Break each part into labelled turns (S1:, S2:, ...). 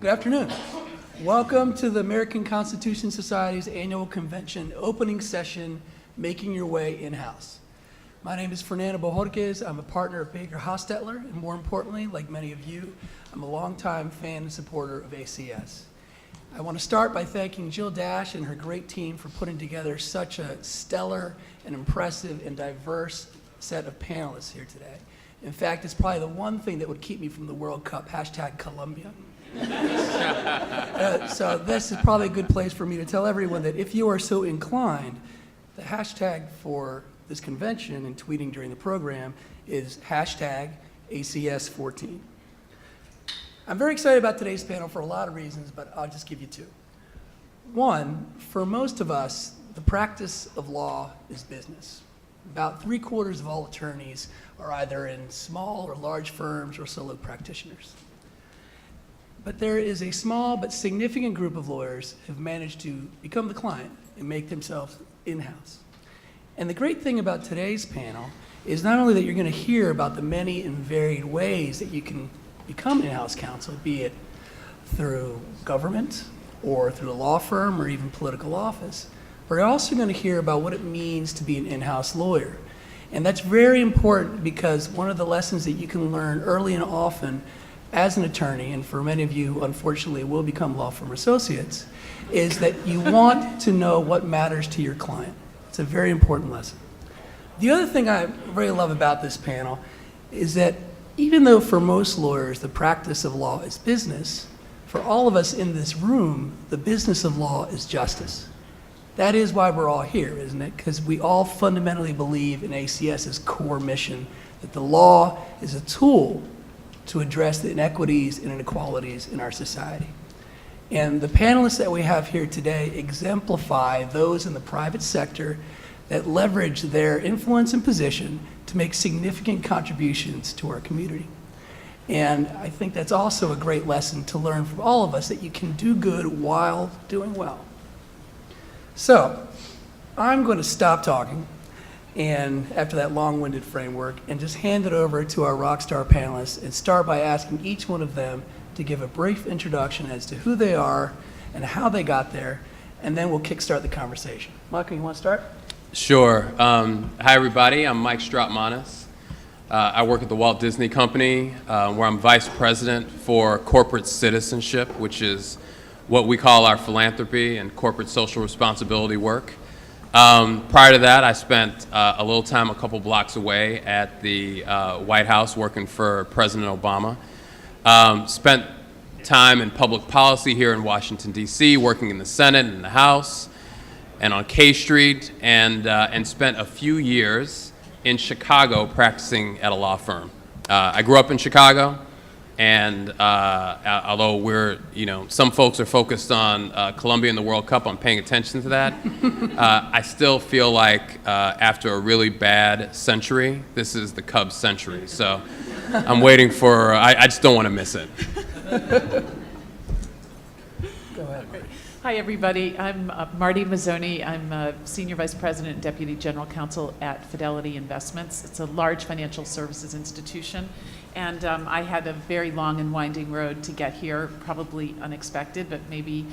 S1: Good afternoon. Welcome to the American Constitution Society's annual convention opening session, Making Your Way In-House. My name is Fernando Bohorquez. I'm a partner of BakerHostetler, and more importantly, like many of you, I'm a longtime fan and supporter of ACS. I want to start by thanking Jill Dash and her great team for putting together such a stellar and impressive and diverse set of panelists here today. In fact, it's probably the one thing that would keep me from the World Cup, #Colombia. So this is probably a good place for me to tell everyone that if you are so inclined, the hashtag for this convention and tweeting during the program is #ACS14. I'm very excited about today's panel for a lot of reasons, but I'll just give you two. One, for most of us, the practice of law is business. About 3/4 of all attorneys are either in small or large firms or solo practitioners. But there is a small but significant group of lawyers who have managed to become the client and make themselves in-house. And the great thing about today's panel is not only that you're going to hear about the many and varied ways that you can become in-house counsel, be it through government or through a law firm or even political office, but you're also going to hear about what it means to be an in-house lawyer. And that's very important because one of the lessons that you can learn early and often as an attorney, and for many of you, unfortunately, will become law firm associates, is that you want to know what matters to your client. It's a very important lesson. The other thing I really love about this panel is that even though for most lawyers the practice of law is business, for all of us in this room, the business of law is justice. That is why we're all here, isn't it? Because we all fundamentally believe in ACS's core mission, that the law is a tool to address the inequities and inequalities in our society. And the panelists that we have here today exemplify those in the private sector that leverage their influence and position to make significant contributions to our community. And I think that's also a great lesson to learn from all of us, that you can do good while doing well. So I'm going to stop talking, and after that long-winded framework, and just hand it over to our rock star panelists and start by asking each one of them to give a brief introduction as to who they are and how they got there, and then we'll kickstart the conversation. Michael, you want to start?
S2: Sure. Hi, everybody. I'm Mike Strautmanis. I work at the Walt Disney Company, where I'm vice president for corporate citizenship, which is what we call our philanthropy and corporate social responsibility work. Prior to that, I spent a little time a couple blocks away at the White House working for President Obama. Spent time in public policy here in Washington, D.C., working in the Senate and the House and on K Street, and spent a few years in Chicago practicing at a law firm. I grew up in Chicago, and although some folks are focused on Colombia and the World Cup, I'm paying attention to that. I still feel like after a really bad century, this is the Cubs' century. So I'm waiting for, I just don't want to miss it.
S1: Go ahead.
S3: Hi, everybody. I'm Martys Mazzone. I'm a Senior Vice President and Deputy General Counsel at Fidelity Investments. It's a large financial services institution. And I had a very long and winding road to get here, probably unexpected, but maybe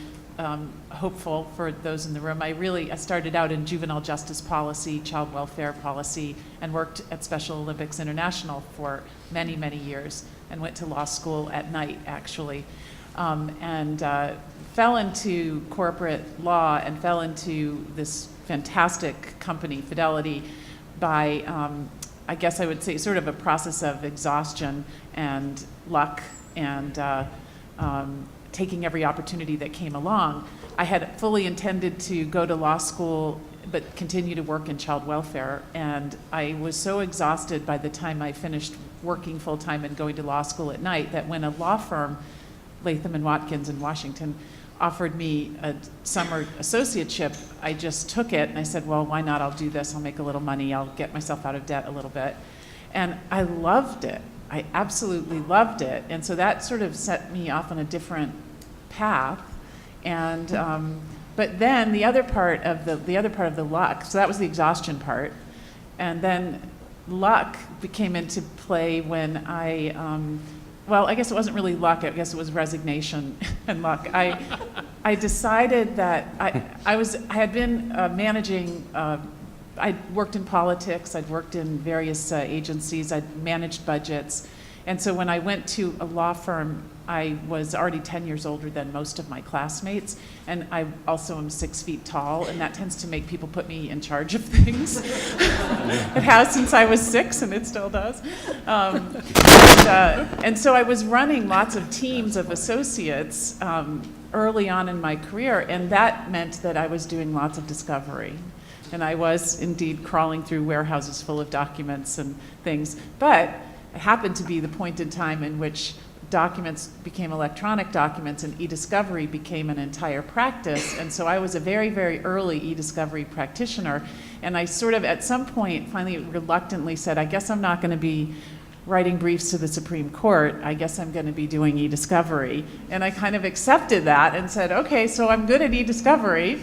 S3: hopeful for those in the room. I started out in juvenile justice policy, child welfare policy, and worked at Special Olympics International for many, many years, and went to law school at night, actually. And fell into corporate law and fell into this fantastic company, Fidelity, by I guess I would say sort of a process of exhaustion and luck and taking every opportunity that came along. I had fully intended to go to law school but continue to work in child welfare, and I was so exhausted by the time I finished working full-time and going to law school at night that when a law firm, Latham & Watkins in Washington, offered me a summer associateship, I just took it and I said, well, why not? I'll do this. I'll make a little money. I'll get myself out of debt a little bit. And I loved it. I absolutely loved it. And so that sort of set me off on a different path. And but then the other part of the luck, so that was the exhaustion part. And then luck came into play when I well, I guess it wasn't really luck. I guess it was resignation and luck. I decided that I had been managing. I'd worked in politics. I'd worked in various agencies. I'd managed budgets, and so when I went to a law firm, I was already 10 years older than most of my classmates, and I also am 6 feet tall, and that tends to make people put me in charge of things. It has since I was 6, and it still does. And so I was running lots of teams of associates early on in my career, and that meant that I was doing lots of discovery. And I was indeed crawling through warehouses full of documents and things, but it happened to be the point in time in which documents became electronic documents and e-discovery became an entire practice. And so I was a very, very early e-discovery practitioner. And I sort of, at some point, finally reluctantly said, I guess I'm not going to be writing briefs to the Supreme Court. I guess I'm going to be doing e-discovery. And I kind of accepted that and said, okay, so I'm good at e-discovery.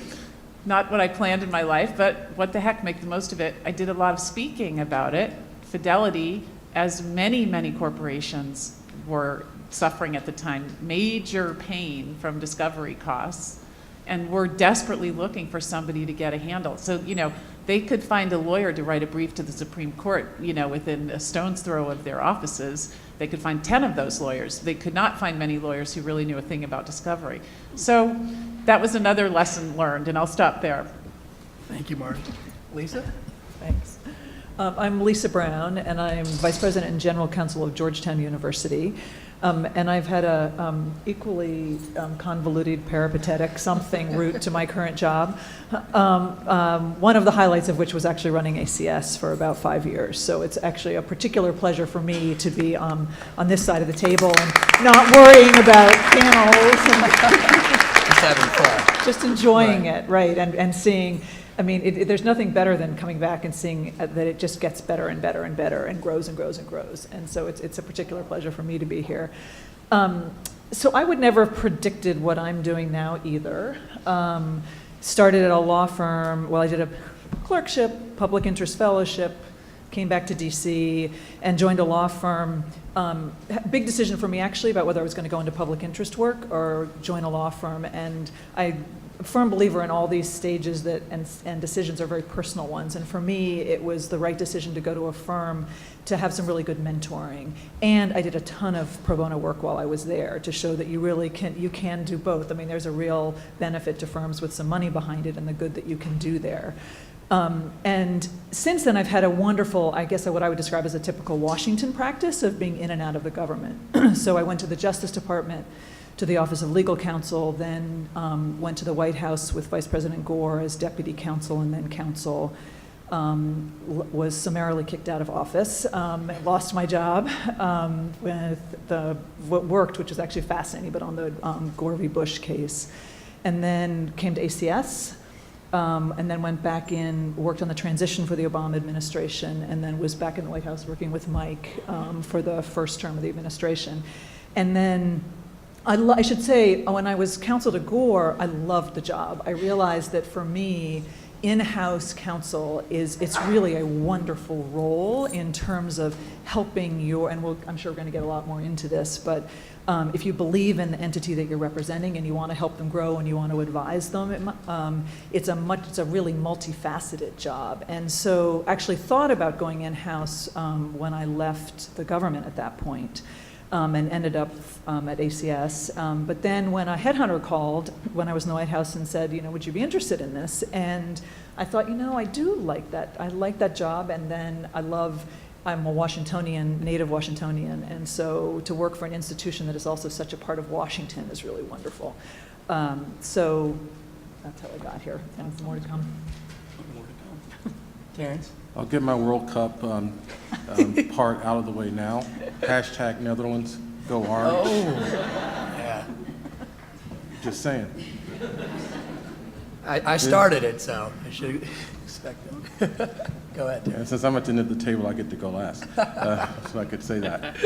S3: Not what I planned in my life, but what the heck, make the most of it. I did a lot of speaking about it. Fidelity, as many, many corporations were suffering at the time major pain from discovery costs, and were desperately looking for somebody to get a handle. So, they could find a lawyer to write a brief to the Supreme Court, within a stone's throw of their offices. They could find 10 of those lawyers. They could not find many lawyers who really knew a thing about discovery. So that was another lesson learned, and I'll stop there.
S1: Thank you, Marty. Lisa?
S4: Thanks. I'm Lisa Brown, and I'm Vice President and General Counsel of Georgetown University. And I've had a equally convoluted, peripatetic something route to my current job. One of the highlights of which was actually running ACS for about 5 years. So it's actually a particular pleasure for me to be on this side of the table and not worrying about panels.
S1: Just having fun.
S4: Just enjoying it, right, and seeing. I mean, there's nothing better than coming back and seeing that it just gets better and better and better and grows and grows and grows. And so it's a particular pleasure for me to be here. So I would never have predicted what I'm doing now either. Started at a law firm. Well, I did a clerkship, public interest fellowship, came back to DC and joined a law firm. Big decision for me actually about whether I was going to go into public interest work or join a law firm. And I'm a firm believer in all these stages that and decisions are very personal ones. And for me, it was the right decision to go to a firm to have some really good mentoring. And I did a ton of pro bono work while I was there to show that you really can do both. I mean, there's a real benefit to firms with some money behind it and the good that you can do there. And since then, I've had a wonderful, I guess what I would describe as a typical Washington practice of being in and out of the government. So I went to the Justice Department, to the Office of Legal Counsel, then went to the White House with Vice President Gore as deputy counsel and then counsel. Was summarily kicked out of office, lost my job with what worked, which is actually fascinating, but on the Gore v. Bush case. And then came to ACS, and then went back in, worked on the transition for the Obama administration, and then was back in the White House working with Mike for the first term of the administration. And then I should say, when I was counsel to Gore, I loved the job. I realized that for me, in-house counsel it's really a wonderful role in terms of helping and I'm sure we're going to get a lot more into this, but if you believe in the entity that you're representing and you want to help them grow and you want to advise them, it's a really multifaceted job. And so actually thought about going in-house when I left the government at that point. And ended up at ACS. But then when a headhunter called when I was in the White House and said, would you be interested in this? And I thought, I do like that. I like that job. And then I'm a Washingtonian, native Washingtonian. And so to work for an institution that is also such a part of Washington is really wonderful. So that's how I got here. And more to come.
S1: Terrance?
S5: I'll get my World Cup part out of the way now. Hashtag Netherlands, go Orange.
S1: Oh, yeah.
S5: Just saying.
S1: I started it, so I should expect it. Go ahead, Terrance.
S5: And since I'm at the end of the table, I get to go last, so I could say that.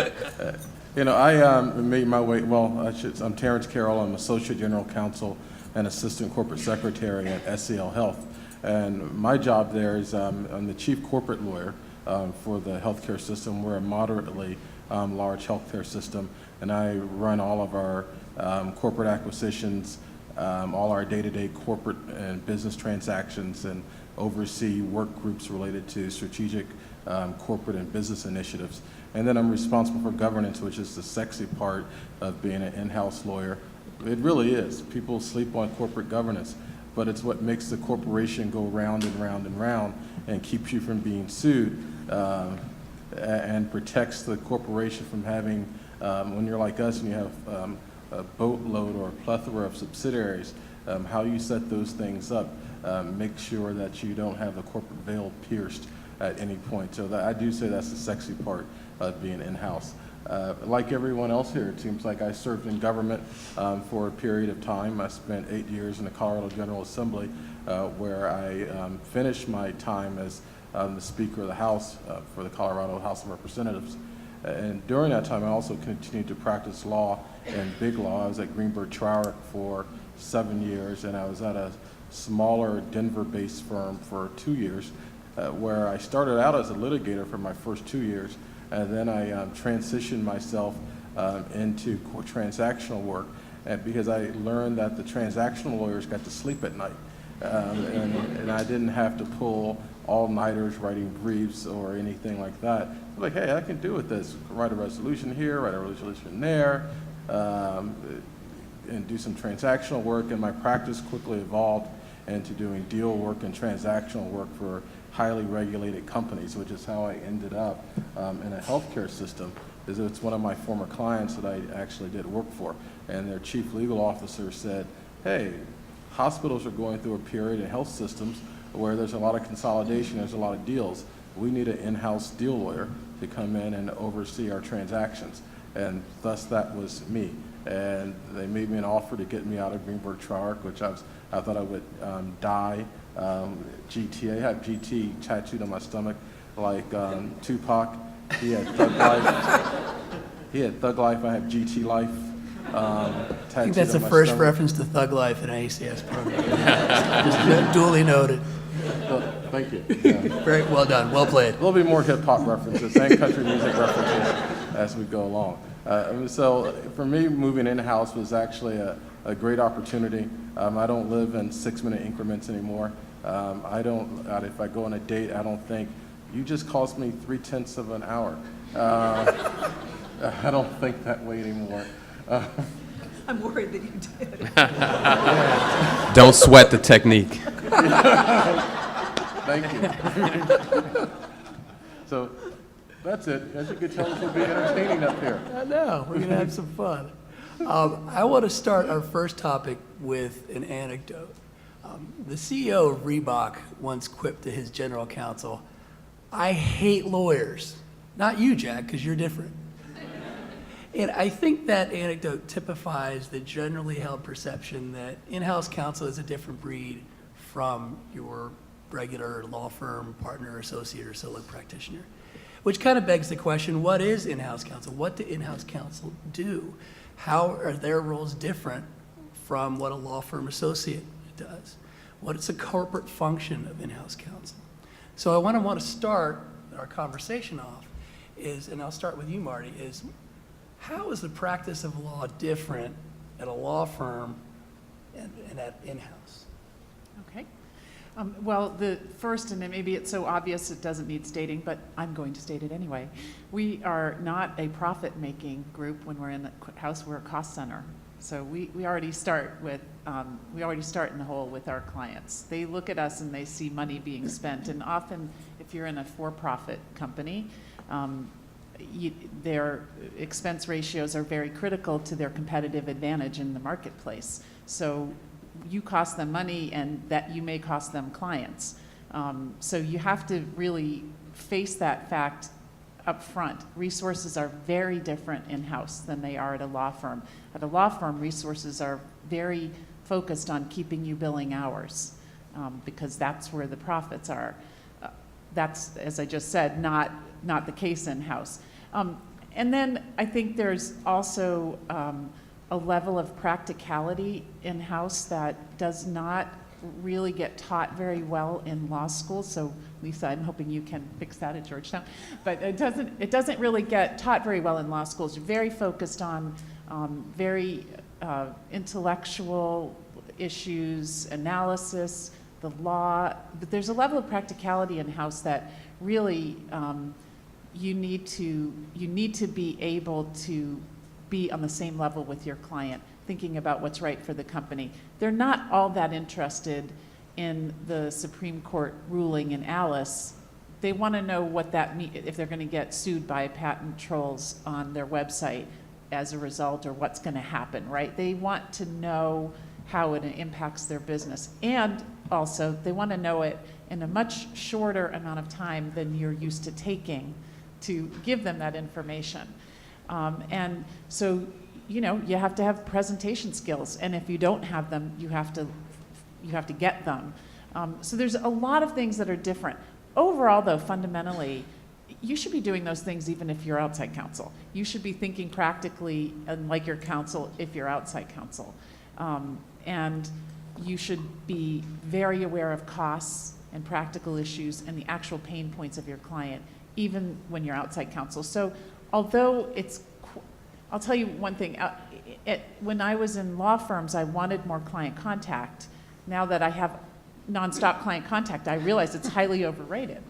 S5: I made my way, I'm Terrance Carroll. I'm Associate General Counsel and Assistant Corporate Secretary at SEL Health. And my job there is I'm the chief corporate lawyer for the healthcare system. We're a moderately large healthcare system, and I run all of our corporate acquisitions, all our day-to-day corporate and business transactions, and oversee work groups related to strategic corporate and business initiatives. And then I'm responsible for governance, which is the sexy part of being an in-house lawyer. It really is. People sleep on corporate governance, but it's what makes the corporation go round and round and round and keeps you from being sued and protects the corporation from having, when you're like us and you have a boatload or a plethora of subsidiaries, how you set those things up, make sure that you don't have the corporate veil pierced at any point. So I do say that's the sexy part of being in-house. Like everyone else here, it seems like I served in government for a period of time. I spent 8 years in the Colorado General Assembly, where I finished my time as the Speaker of the House for the Colorado House of Representatives. And during that time, I also continued to practice law and big law. I was at Greenberg Traurig for 7 years, and I was at a smaller Denver-based firm for 2 years, where I started out as a litigator for my first 2 years, and then I transitioned myself into transactional work, because I learned that the transactional lawyers got to sleep at night, and I didn't have to pull all-nighters writing briefs or anything like that. I'm like, hey, I can do with this. Write a resolution here, write a resolution there, and do some transactional work, and my practice quickly evolved into doing deal work and transactional work for highly regulated companies, which is how I ended up in a healthcare system. It's one of my former clients that I actually did work for, and their chief legal officer said, hey, hospitals are going through a period in health systems where there's a lot of consolidation, there's a lot of deals. We need an in-house deal lawyer to come in and oversee our transactions, and thus that was me. And they made me an offer to get me out of Greenberg Traurig, which I thought I would die. GT, I had GT tattooed on my stomach like Tupac. He had Thug Life. He had Thug Life, I have GT Life.
S1: I think that's the first reference to Thug Life in an ACS program. Just duly noted.
S5: Well, thank you. Yeah.
S1: Very well done, well played.
S5: A little bit more hip-hop references and country music references as we go along. So for me, moving in-house was actually a great opportunity. I don't live in 6-minute increments anymore. If I go on a date, I don't think, you just cost me 3/10 of an hour. I don't think that way anymore.
S4: I'm worried that you did.
S2: Don't sweat the technique.
S5: Thank you. So that's it. As you can tell, this will be entertaining up here.
S1: I know, we're going to have some fun. I want to start our first topic with an anecdote. The CEO of Reebok once quipped to his general counsel, I hate lawyers. Not you, Jack, because you're different. And I think that anecdote typifies the generally held perception that in-house counsel is a different breed from your regular law firm, partner, associate, or solo practitioner. Which kind of begs the question, what is in-house counsel? What do in-house counsel do? How are their roles different from what a law firm associate does? What is a corporate function of in-house counsel? So I want to start our conversation off is, and I'll start with you, Marty, is how is the practice of law different at a law firm and at in-house?
S3: Okay. Well, the first, and maybe it's so obvious it doesn't need stating, but I'm going to state it anyway. We are not a profit-making group when we're in the house. We're a cost center. So we already start with, we already start in the hole with our clients. They look at us and they see money being spent. And often, if you're in a for-profit company, their expense ratios are very critical to their competitive advantage in the marketplace. So you cost them money, and that you may cost them clients. So you have to really face that fact up front. Resources are very different in-house than they are at a law firm. At a law firm, resources are very focused on keeping you billing hours because that's where the profits are. That's, as I just said, not the case in-house. And then I think there's also a level of practicality in-house that does not really get taught very well in law school. So Lisa, I'm hoping you can fix that at Georgetown. But it doesn't really get taught very well in law schools. You're very focused on very intellectual issues, analysis, the law. But there's a level of practicality in-house that really you need to be able to be on the same level with your client, thinking about what's right for the company. They're not all that interested in the Supreme Court ruling in Alice. They want to know what that means, if they're going to get sued by patent trolls on their website as a result, or what's going to happen, right? They want to know how it impacts their business. And also, they want to know it in a much shorter amount of time than you're used to taking to give them that information. And so, you know, you have to have presentation skills, and if you don't have them, you have to get them. So there's a lot of things that are different. Overall, though, fundamentally, you should be doing those things even if you're outside counsel. You should be thinking practically and like your counsel if you're outside counsel. And you should be very aware of costs and practical issues and the actual pain points of your client, even when you're outside counsel. So although I'll tell you one thing. When I was in law firms, I wanted more client contact. Now that I have nonstop client contact, I realize it's highly overrated.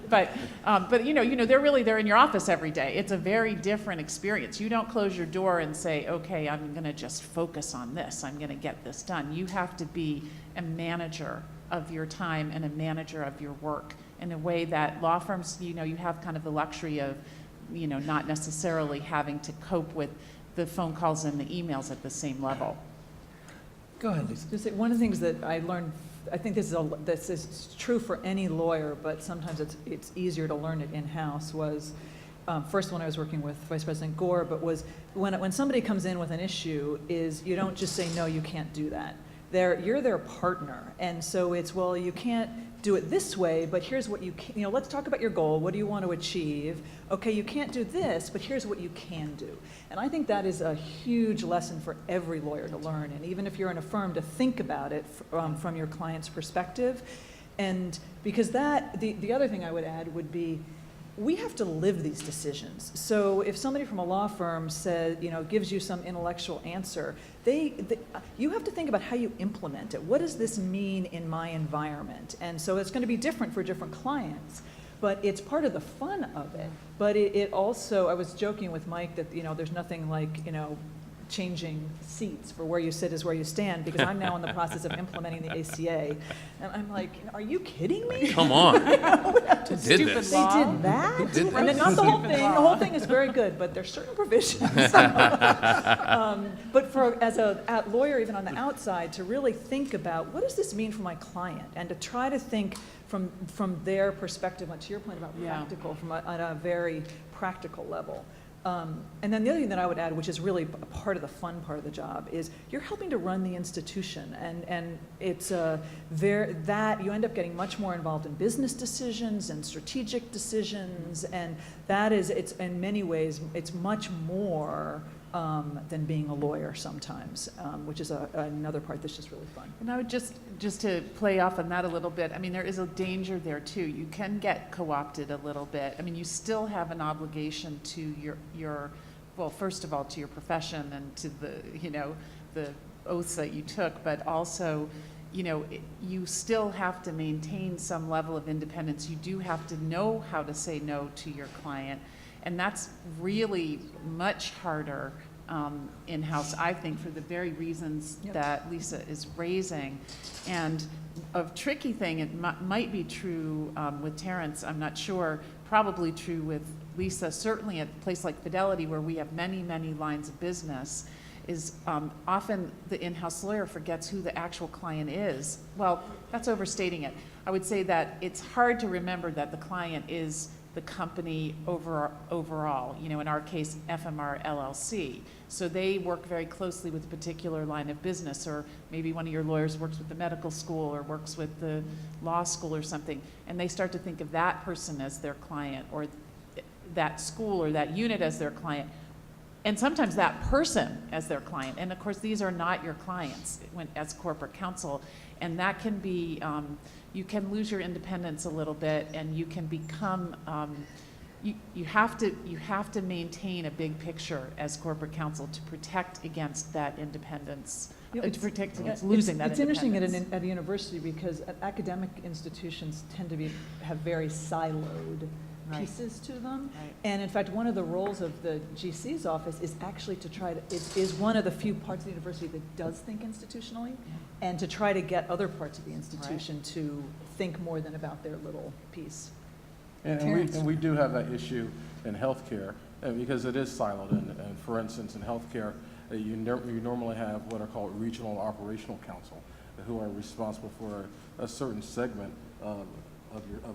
S3: But you know, they're in your office every day. It's a very different experience. You don't close your door and say, okay, I'm going to just focus on this. I'm going to get this done. You have to be a manager of your time and a manager of your work in a way that law firms, you know, you have kind of the luxury of, you know, not necessarily having to cope with the phone calls and the emails at the same level.
S1: Go ahead, Lisa.
S4: Just say, one of the things that I learned, I think this is true for any lawyer, but sometimes it's easier to learn it in-house, was first when I was working with Vice President Gore, but was when somebody comes in with an issue, is you don't just say, no, you can't do that. You're their partner, and so it's, well, you can't do it this way, but here's what you can, you know, let's talk about your goal. What do you want to achieve? Okay, you can't do this, but here's what you can do. And I think that is a huge lesson for every lawyer to learn, and even if you're in a firm, to think about it from your client's perspective. And because the other thing I would add would be, we have to live these decisions. So if somebody from a law firm says, you know, gives you some intellectual answer, you have to think about how you implement it. What does this mean in my environment? And so it's going to be different for different clients, but it's part of the fun of it. But it also, I was joking with Mike that, you know, there's nothing like, you know, changing seats for where you sit is where you stand, because I'm now in the process of implementing the ACA. And I'm like, are you kidding me?
S2: Come on.
S4: You know,
S2: Who did this?
S4: they did that?
S2: Who did
S4: And then not the whole thing. The whole thing is very good, but there's certain provisions. But as a lawyer, even on the outside, to really think about, what does this mean for my client? And to try to think from their perspective, to your point about practical, on a very practical level. And then the other thing that I would add, which is really a part of the fun part of the job, is you're helping to run the institution, and it's that you end up getting much more involved in business decisions and strategic decisions, and it's in many ways it's much more than being a lawyer sometimes, which is another part that's just really fun.
S3: And I would just to play off on that a little bit, I mean, there is a danger there too. You can get co-opted a little bit. I mean, you still have an obligation to your well, first of all, to your profession and to the, you know, the oaths that you took, but also, you know, you still have to maintain some level of independence. You do have to know how to say no to your client. And that's really much harder in-house, I think, for the very reasons that Lisa is raising. And a tricky thing, it might be true with Terrance, I'm not sure, probably true with Lisa, certainly at a place like Fidelity, where we have many, many lines of business, is often the in-house lawyer forgets who the actual client is. Well, that's overstating it. I would say that it's hard to remember that the client is the company overall, you know, in our case, FMR LLC. So they work very closely with a particular line of business, or maybe one of your lawyers works with the medical school or works with the law school or something, and they start to think of that person as their client, or that school or that unit as their client. and sometimes that person as their client. And of course, these are not your clients as corporate counsel. And that can be, you can lose your independence a little bit, and you can become, you have to maintain a big picture as corporate counsel to protect against that independence, to protect against losing that
S4: It's
S3: independence.
S4: interesting at a university because academic institutions tend to have very siloed
S3: Right.
S4: pieces to them.
S3: Right.
S4: And in fact, one of the roles of the GC's office is actually to try to, is one of the few parts of the university that does think institutionally, and to try to get other parts of the institution to think more than about their little piece.
S5: And we do have that issue in healthcare, because it is siloed. And for instance, in healthcare, you normally have what are called regional operational counsel, who are responsible for a certain segment of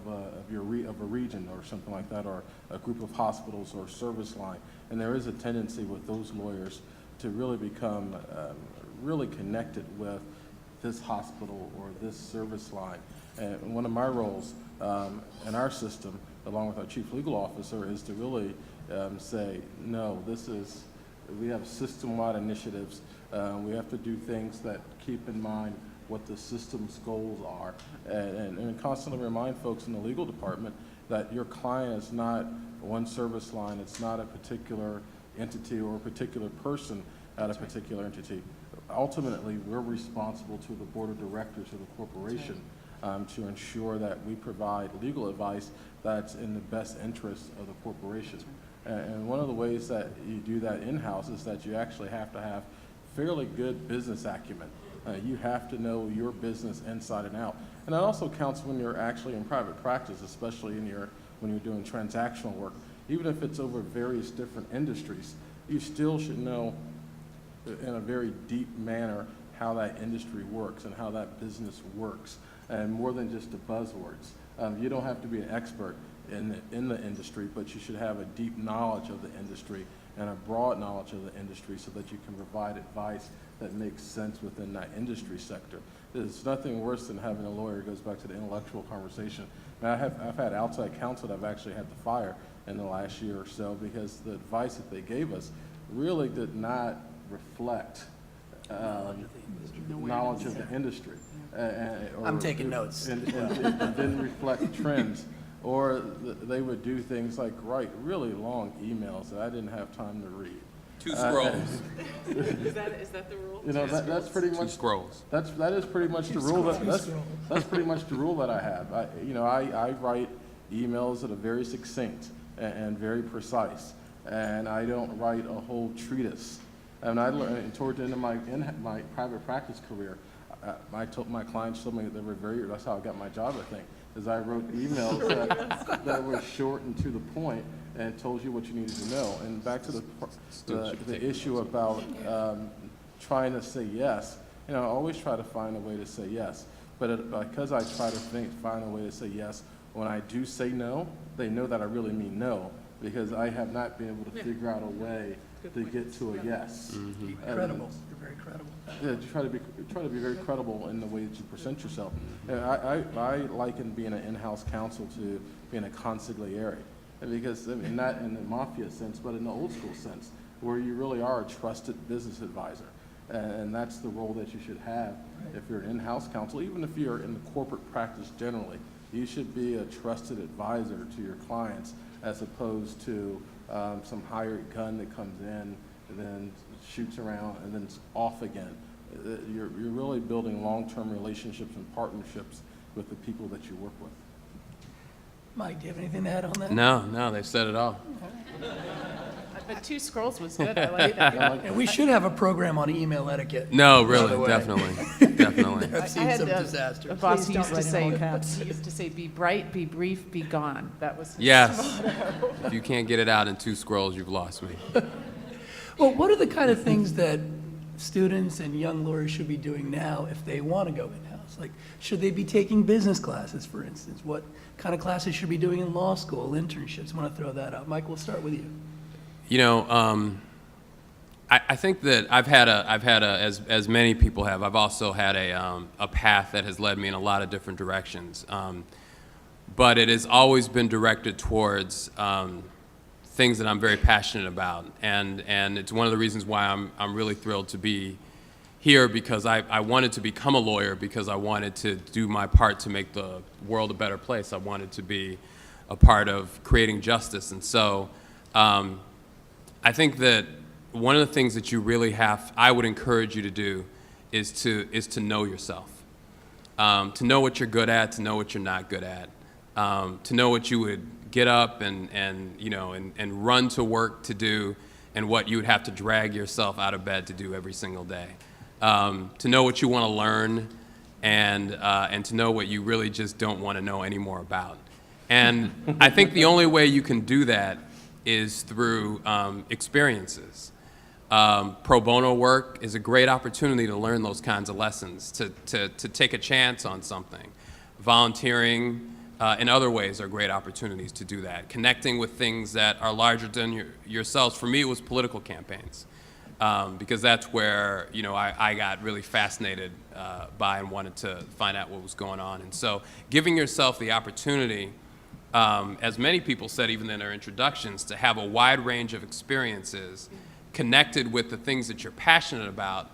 S5: a region or something like that, or a group of hospitals or service line. And there is a tendency with those lawyers to really become really connected with this hospital or this service line. And one of my roles in our system, along with our chief legal officer, is to really say, no, we have system-wide initiatives. We have to do things that keep in mind what the system's goals are, and constantly remind folks in the legal department that your client is not one service line, it's not a particular entity or a particular person at a particular entity. Ultimately, we're responsible to the board of directors of the corporation to ensure that we provide legal advice that's in the best interest of the corporation. And one of the ways that you do that in-house is that you actually have to have fairly good business acumen. You have to know your business inside and out. And that also counts when you're actually in private practice, especially when you're doing transactional work. Even if it's over various different industries, you still should know in a very deep manner how that industry works and how that business works, and more than just the buzzwords. You don't have to be an expert in the industry, but you should have a deep knowledge of the industry and a broad knowledge of the industry so that you can provide advice that makes sense within that industry sector. There's nothing worse than having a lawyer, it goes back to the intellectual conversation. And I've had outside counsel that I've actually had to fire in the last year or so because the advice that they gave us really did not reflect knowledge of the industry.
S1: I'm taking notes.
S5: And it didn't reflect trends. Or they would do things like write really long emails that I didn't have time to read.
S2: 2 scrolls.
S3: Is that the rule?
S5: You know, that's pretty
S2: 2
S5: much
S2: scrolls.
S5: that is pretty much the rule that's pretty much the rule that I have. I write emails that are very succinct and very precise, and I don't write a whole treatise. And I learned toward the end of my private practice career, my clients told me that they were that's how I got my job, I think, is I wrote emails that were short and to the point and told you what you needed to know. And back to the issue about trying to say yes, I always try to find a way to say yes. But because I try to find a way to say yes, when I do say no, they know that I really mean no, because I have not been able to figure out a way to get to a yes.
S1: Credible. You're very credible.
S5: Yeah, you try to be very credible in the way that you present yourself. And I liken being an in-house counsel to being a consigliere, because not in the mafia sense, but in the old school sense, where you really are a trusted business advisor, and that's the role that you should have if you're an in-house counsel. Even if you're in the corporate practice generally, you should be a trusted advisor to your clients, as opposed to some hired gun that comes in and then shoots around and then it's off again. You're really building long-term relationships and partnerships with the people that you work with.
S1: Mike, do you have anything to add on that?
S2: No, they said it all.
S3: But 2 scrolls was good. I like that.
S1: And we should have a program on email etiquette.
S2: No,
S1: by the
S2: really,
S1: way.
S2: definitely.
S1: I've seen some
S3: a
S1: disasters.
S3: boss
S4: Please
S3: who
S4: don't
S3: used to
S4: write in
S3: say,
S4: all caps.
S3: he used to say, be bright, be brief, be gone. That was his
S2: Yes.
S3: motto.
S2: If you can't get it out in 2 scrolls, you've lost me.
S1: Well, what are the kind of things that students and young lawyers should be doing now if they want to go in-house? Like, should they be taking business classes, for instance? What kind of classes should be doing in law school, internships? I want to throw that out. Mike, we'll start with you.
S2: I think that I've had as many people have, I've also had a path that has led me in a lot of different directions. But it has always been directed towards things that I'm very passionate about, and it's one of the reasons why I'm really thrilled to be here, because I wanted to become a lawyer because I wanted to do my part to make the world a better place. I wanted to be a part of creating justice, and so I think that one of the things that you really I would encourage you to do is to know yourself, to know what you're good at, to know what you're not good at, to know what you would get up and run to work to do, and what you would have to drag yourself out of bed to do every single day. To know what you want to learn, and to know what you really just don't want to know any more about. And I think the only way you can do that is through experiences. Pro bono work is a great opportunity to learn those kinds of lessons, to take a chance on something. Volunteering in other ways are great opportunities to do that. Connecting with things that are larger than yourselves. For me, it was political campaigns, because that's where I got really fascinated by and wanted to find out what was going on. And so giving yourself the opportunity, as many people said even in their introductions, to have a wide range of experiences connected with the things that you're passionate about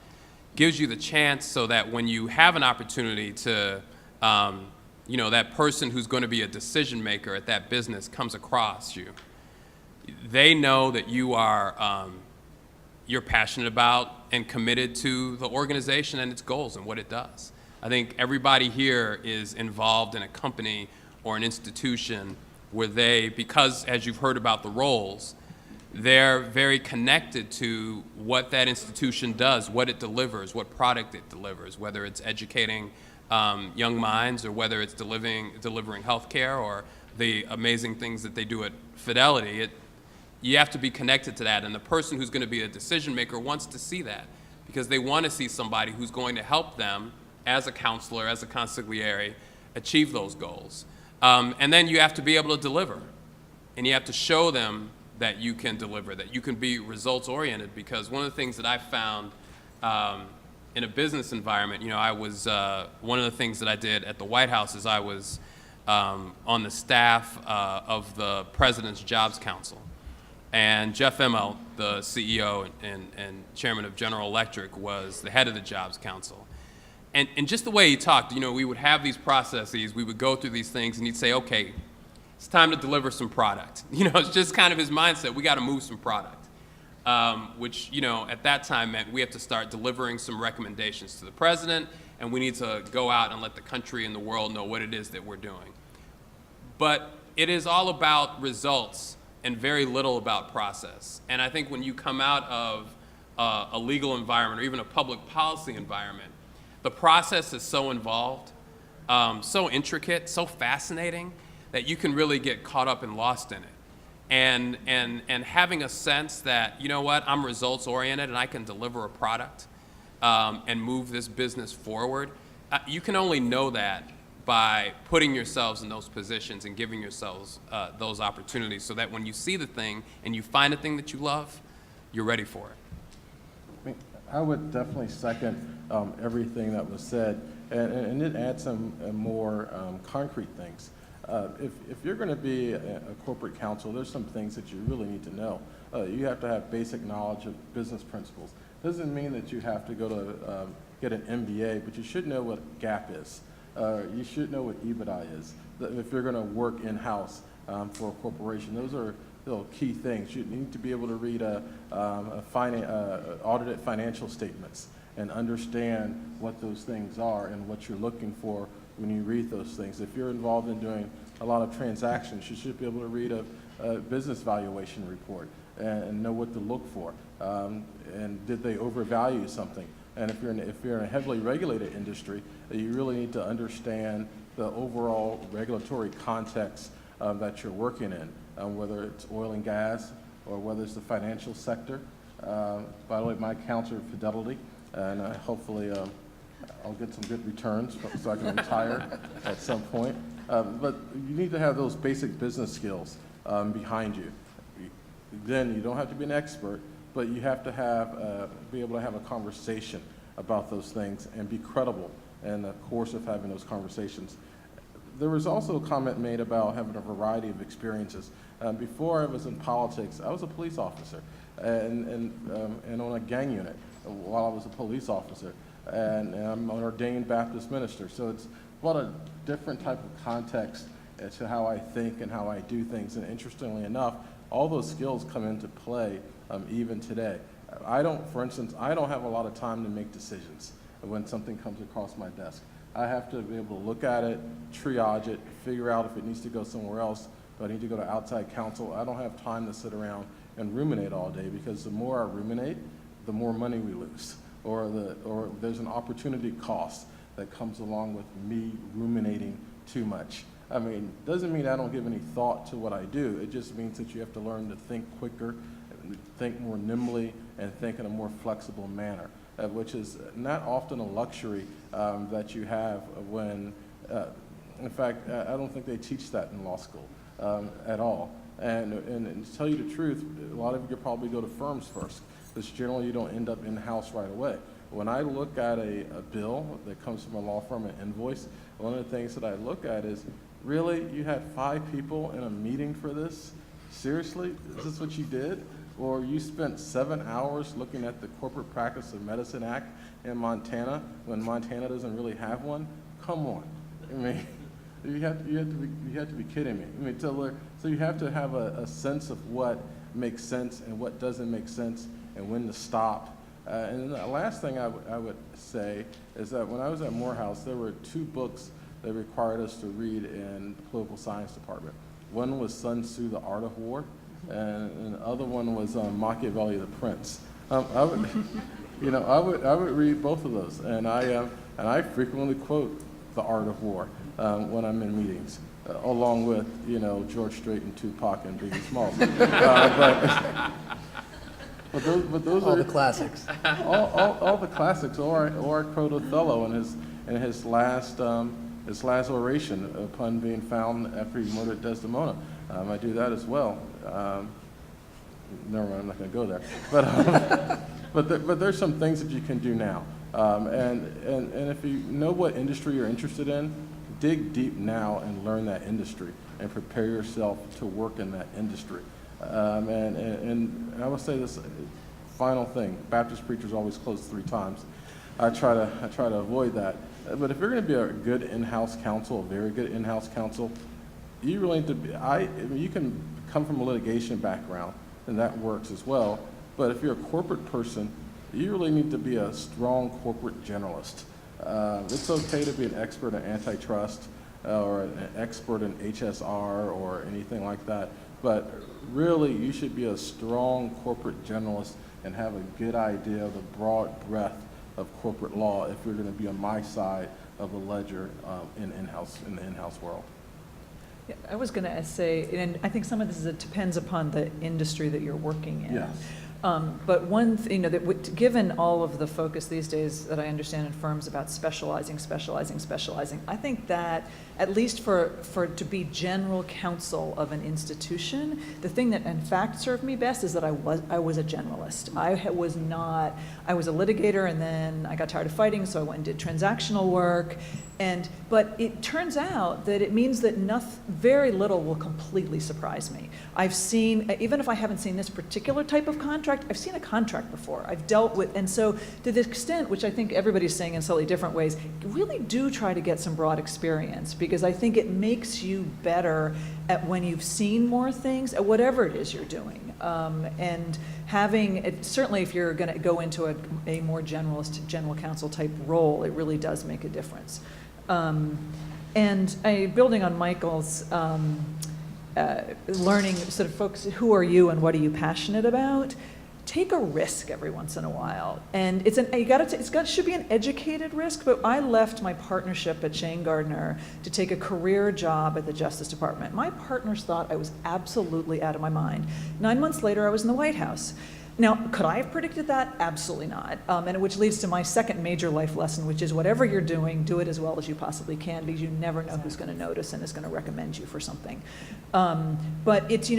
S2: gives you the chance so that when you have an opportunity to, that person who's going to be a decision maker at that business comes across you, they know that you're passionate about and committed to the organization and its goals and what it does. I think everybody here is involved in a company or an institution where because as you've heard about the roles, they're very connected to what that institution does, what it delivers, what product it delivers, whether it's educating young minds or whether it's delivering health care or the amazing things that they do at Fidelity. You have to be connected to that, and the person who's going to be a decision maker wants to see that because they want to see somebody who's going to help them as a counselor, as a consigliere, achieve those goals. And then you have to be able to deliver, and you have to show them that you can deliver, that you can be results-oriented, because one of the things that I found in a business environment, I was, one of the things that I did at the White House is I was on the staff of the President's Jobs Council. And Jeff Immelt, the CEO and chairman of General Electric, was the head of the Jobs Council. And just the way he talked, we would have these processes, we would go through these things, and he'd say, okay, it's time to deliver some product. It's just kind of his mindset, we got to move some product, which, at that time meant we have to start delivering some recommendations to the president, and we need to go out and let the country and the world know what it is that we're doing. But it is all about results and very little about process. And I think when you come out of a legal environment or even a public policy environment, the process is so involved, so intricate, so fascinating, that you can really get caught up and lost in it. And having a sense that, I'm results oriented and I can deliver a product and move this business forward, you can only know that by putting yourselves in those positions and giving yourselves those opportunities so that when you see the thing and you find a thing that you love, you're ready for it.
S5: I would definitely second everything that was said, and it adds some more concrete things. If you're going to be a corporate counsel, there's some things that you really need to know. You have to have basic knowledge of business principles. Doesn't mean that you have to go to get an MBA, but you should know what GAAP is. You should know what EBITDA is. If you're going to work in-house for a corporation, those are key things. You need to be able to read audited financial statements and understand what those things are and what you're looking for when you read those things. If you're involved in doing a lot of transactions, you should be able to read a business valuation report and know what to look for. And did they overvalue something? And if you're in a heavily regulated industry, you really need to understand the overall regulatory context that you're working in, whether it's oil and gas or whether it's the financial sector. By the way, my counselor at Fidelity, and hopefully I'll get some good returns so I can retire at some point. But you need to have those basic business skills behind you. Then you don't have to be an expert, but you have to be able to have a conversation about those things and be credible in the course of having those conversations. There was also a comment made about having a variety of experiences. Before I was in politics, I was a police officer and on a gang unit while I was a police officer. And I'm an ordained Baptist minister. So it's a lot of different type of context as to how I think and how I do things. And interestingly enough, all those skills come into play even today. For instance, I don't have a lot of time to make decisions when something comes across my desk. I have to be able to look at it, triage it, figure out if it needs to go somewhere else. Do I need to go to outside counsel? I don't have time to sit around and ruminate all day, because the more I ruminate, the more money we lose, or there's an opportunity cost that comes along with me ruminating too much. I mean, doesn't mean I don't give any thought to what I do. It just means that you have to learn to think quicker, think more nimbly, and think in a more flexible manner, which is not often a luxury that you have when, in fact, I don't think they teach that in law school at all. And to tell you the truth, a lot of you probably go to firms first, because generally you don't end up in-house right away. When I look at a bill that comes from a law firm, an invoice, one of the things that I look at is, really, you had 5 people in a meeting for this? Seriously? Is this what you did? Or you spent 7 hours looking at the Corporate Practice of Medicine Act in Montana when Montana doesn't really have one? Come on. I mean, you have to be kidding me. I mean, so you have to have a sense of what makes sense and what doesn't make sense and when to stop. And then the last thing I would say is that when I was at Morehouse, there were 2 books they required us to read in the political science department. One was Sun Tzu, The Art of War, and the other one was Machiavelli, The Prince. I would read both of those, and I frequently quote The Art of War when I'm in meetings, along with George Strait and Tupac and Biggie Smalls. But those
S1: All
S5: are
S1: the classics.
S5: all the classics, or I quote Othello in his last oration upon being found after he murdered Desdemona. I do that as well. Never mind, I'm not going to go there. But there's some things that you can do now. And if you know what industry you're interested in, dig deep now and learn that industry and prepare yourself to work in that industry. And I will say this final thing: Baptist preachers always close 3 times. I try to avoid that. But if you're going to be a good in-house counsel, a very good in-house counsel, you really need to be. You can come from a litigation background, and that works as well. But if you're a corporate person, you really need to be a strong corporate generalist. It's okay to be an expert in antitrust or an expert in HSR or anything like that. But really, you should be a strong corporate generalist and have a good idea of the broad breadth of corporate law if you're going to be on my side of the ledger in the in-house world.
S4: Yeah, I was going to say, and I think some of this depends upon the industry that you're working in.
S5: Yes.
S4: But one thing, given all of the focus these days that I understand in firms about specializing, I think that at least for to be general counsel of an institution, the thing that in fact served me best is that I was a generalist. I was a litigator, and then I got tired of fighting, so I went and did transactional work. But it turns out that it means that very little will completely surprise me. I've seen, even if I haven't seen this particular type of contract, I've seen a contract before. I've dealt with, and so to the extent, which I think everybody's saying in slightly different ways, really do try to get some broad experience, because I think it makes you better at when you've seen more things, at whatever it is you're doing. And having, certainly if you're going to go into a more generalist, general counsel type role, it really does make a difference. Building on Michael's learning, sort of focus, who are you and what are you passionate about? Take a risk every once in a while, and it should be an educated risk. But I left my partnership at Shane Gardner to take a career job at the Justice Department. My partners thought I was absolutely out of my mind. 9 months later, I was in the White House. Now, could I have predicted that? Absolutely not. And which leads to my second major life lesson, which is whatever you're doing, do it as well as you possibly can, because you never know who's going to notice and is going to recommend you for something. But it's,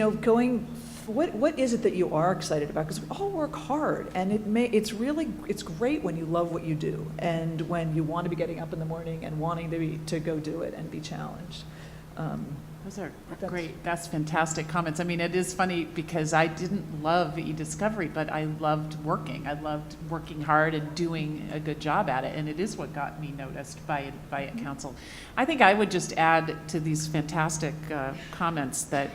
S4: what is it that you are excited about? Because we all work hard, and it's great when you love what you do, and when you want to be getting up in the morning and wanting to go do it and be challenged.
S3: Those are great. That's fantastic comments. I mean, it is funny because I didn't love e-discovery, but I loved working. I loved working hard and doing a good job at it, and it is what got me noticed by Counsel. I think I would just add to these fantastic comments that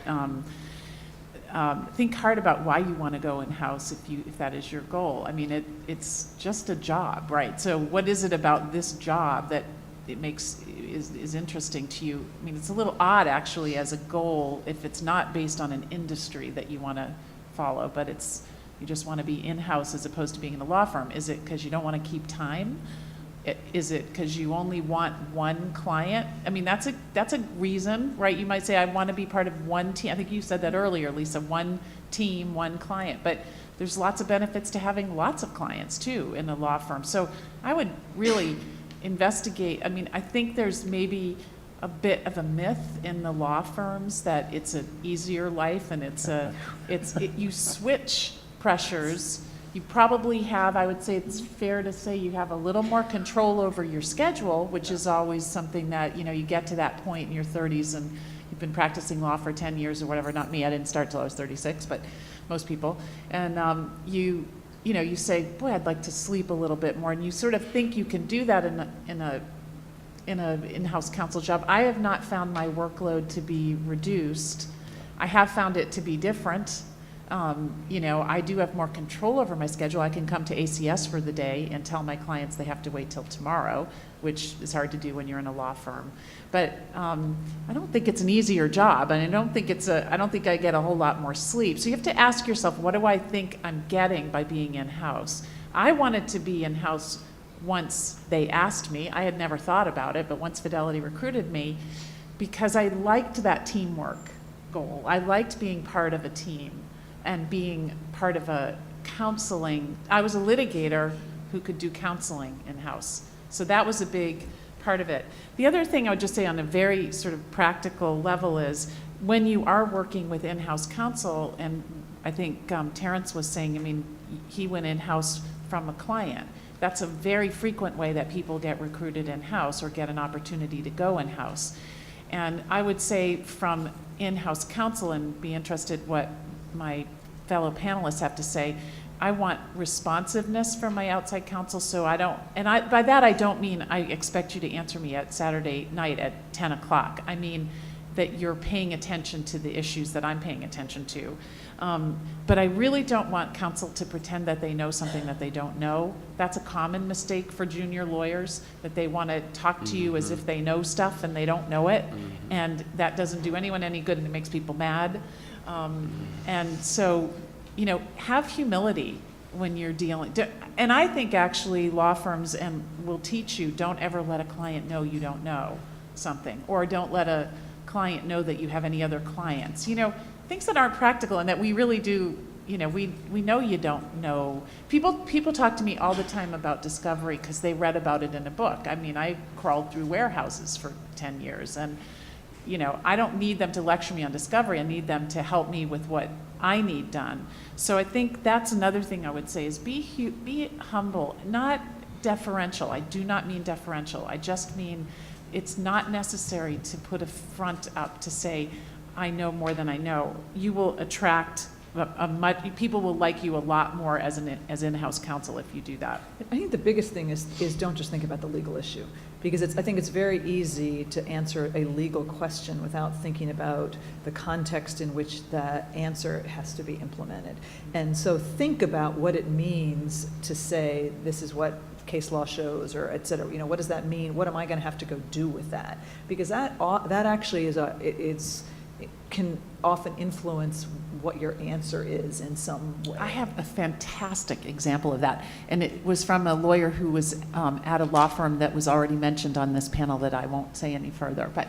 S3: think hard about why you want to go in-house if that is your goal. I mean, it's just a job, right? So what is it about this job that it is interesting to you? I mean, it's a little odd actually as a goal if it's not based on an industry that you want to follow, but you just want to be in-house as opposed to being in a law firm. Is it because you don't want to keep time? Is it because you only want one client? I mean, that's a reason, right? You might say, I want to be part of one team. I think you said that earlier, Lisa, one team, one client. But there's lots of benefits to having lots of clients too in a law firm. So I would really investigate. I mean, I think there's maybe a bit of a myth in the law firms that it's an easier life and you switch pressures. You probably have, I would say it's fair to say you have a little more control over your schedule, which is always something that, you get to that point in your 30s and you've been practicing law for 10 years or whatever. Not me, I didn't start till I was 36, but most people. And you say, boy, I'd like to sleep a little bit more. And you sort of think you can do that in a in-house counsel job. I have not found my workload to be reduced. I have found it to be different. I do have more control over my schedule. I can come to ACS for the day and tell my clients they have to wait till tomorrow, which is hard to do when you're in a law firm. But I don't think it's an easier job, and I don't think I get a whole lot more sleep. So you have to ask yourself, what do I think I'm getting by being in-house? I wanted to be in-house once they asked me. I had never thought about it, but once Fidelity recruited me, because I liked that teamwork goal. I liked being part of a team and being part of a counseling. I was a litigator who could do counseling in-house. So that was a big part of it. The other thing I would just say on a very sort of practical level is when you are working with in-house counsel, and I think Terrance was saying, I mean, he went in-house from a client. That's a very frequent way that people get recruited in-house or get an opportunity to go in-house. And I would say from in-house counsel, and be interested what my fellow panelists have to say, I want responsiveness from my outside counsel, so by that I don't mean I expect you to answer me at Saturday night at 10 o'clock. I mean that you're paying attention to the issues that I'm paying attention to. But I really don't want counsel to pretend that they know something that they don't know. That's a common mistake for junior lawyers, that they want to talk to you as if they know stuff and they don't know it. And that doesn't do anyone any good, and it makes people mad. And so, have humility when you're dealing. And I think actually law firms will teach you, don't ever let a client know you don't know something, or don't let a client know that you have any other clients. Things that aren't practical and that we really do, we know you don't know. People talk to me all the time about discovery because they read about it in a book. I mean, I crawled through warehouses for 10 years, and I don't need them to lecture me on discovery. I need them to help me with what I need done. So I think that's another thing I would say is be humble, not deferential. I do not mean deferential. I just mean it's not necessary to put a front up to say, I know more than I know. You will attract people will like you a lot more as in-house counsel if you do that.
S4: I think the biggest thing is don't just think about the legal issue, because I think it's very easy to answer a legal question without thinking about the context in which that answer has to be implemented. And so think about what it means to say this is what case law shows, or et cetera. What does that mean? What am I going to have to go do with that? Because that actually it can often influence what your answer is in some way.
S3: I have a fantastic example of that, and it was from a lawyer who was at a law firm that was already mentioned on this panel that I won't say any further. But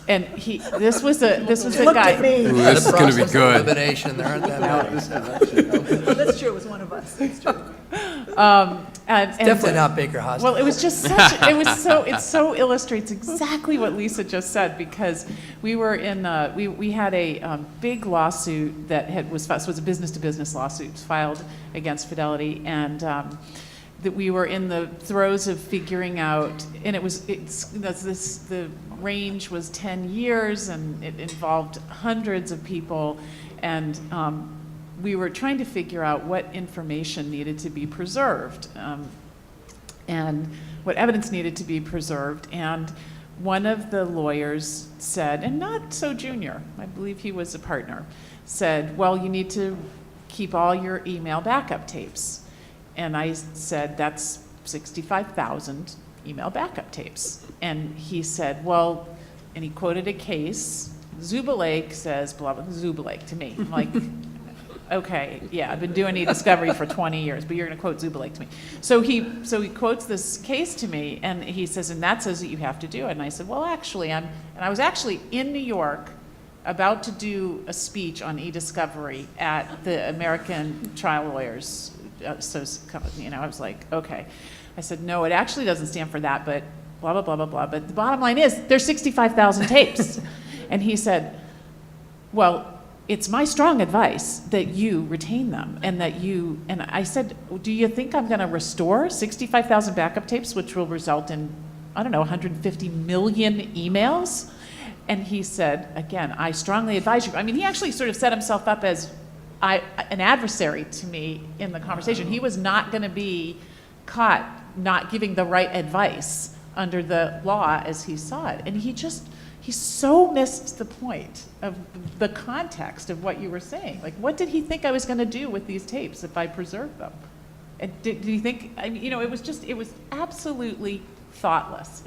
S3: and this was a guy.
S4: At me.
S2: Ooh, this is going to be good.
S1: Elimination. There aren't that many.
S4: Well, that's true. It was one of us. That's true.
S1: It's definitely not BakerHostetler.
S3: Well, it was just it so illustrates exactly what Lisa just said, because we were in we had a big lawsuit that was a business-to-business lawsuit filed against Fidelity, and that we were in the throes of figuring out, and the range was 10 years, and it involved hundreds of people, and we were trying to figure out what information needed to be preserved, and what evidence needed to be preserved. And one of the lawyers said, and not so junior, I believe he was a partner, said, well, you need to keep all your email backup tapes. And I said, that's 65,000 email backup tapes. And he said, well, and he quoted a case, Zubalake says, blah, blah, Zubalake to me. I'm like, okay, yeah, I've been doing e-discovery for 20 years, but you're going to quote Zubalake to me. So he quotes this case to me, and he says, and that says that you have to do it. And I said, well, actually, and I was actually in New York about to do a speech on e-discovery at the American Trial Lawyers. So, I was like, okay. I said, no, it actually doesn't stand for that, but blah, blah, blah, blah, blah. But the bottom line is, there's 65,000 tapes. And he said, well, it's my strong advice that you retain them, and that you, and I said, do you think I'm going to restore 65,000 backup tapes, which will result in, I don't know, 150 million emails? And he said, again, I strongly advise you. I mean, he actually sort of set himself up as an adversary to me in the conversation. He was not going to be caught not giving the right advice under the law as he saw it. And he so missed the point of the context of what you were saying. Like, what did he think I was going to do with these tapes if I preserved them? And did you think, it was absolutely thoughtless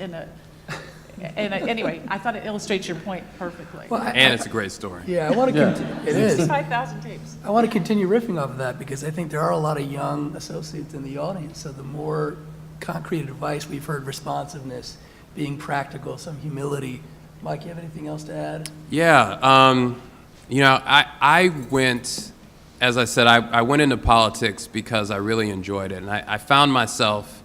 S3: anyway, I thought it illustrates your point perfectly.
S1: Well,
S2: And it's a great story.
S1: Yeah, I want to continue. It is.
S3: 65,000 tapes.
S1: I want to continue riffing off of that because I think there are a lot of young associates in the audience. So the more concrete advice we've heard, responsiveness, being practical, some humility. Mike, you have anything else to add?
S2: Yeah, I went, as I said, I went into politics because I really enjoyed it. And I found myself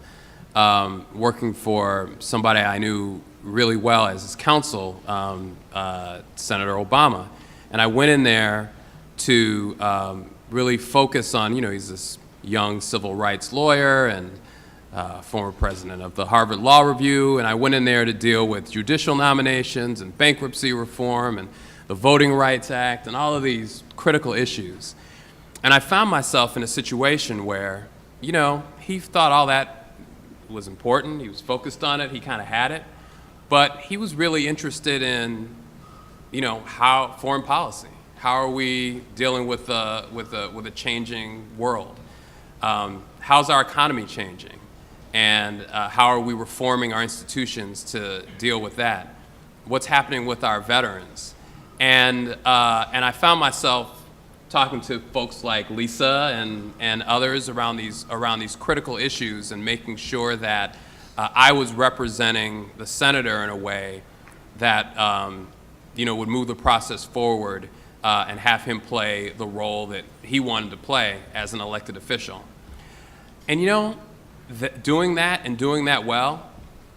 S2: working for somebody I knew really well as his counsel, Senator Obama. And I went in there to really focus on, he's this young civil rights lawyer and former president of the Harvard Law Review, and I went in there to deal with judicial nominations and bankruptcy reform and the Voting Rights Act and all of these critical issues. And I found myself in a situation where, he thought all that was important, he was focused on it, he kind of had it, but he was really interested in, how foreign policy. How are we dealing with a changing world? How's our economy changing? And how are we reforming our institutions to deal with that? What's happening with our veterans? And I found myself talking to folks like Lisa and others around these critical issues and making sure that I was representing the senator in a way that would move the process forward and have him play the role that he wanted to play as an elected official. And doing that and doing that well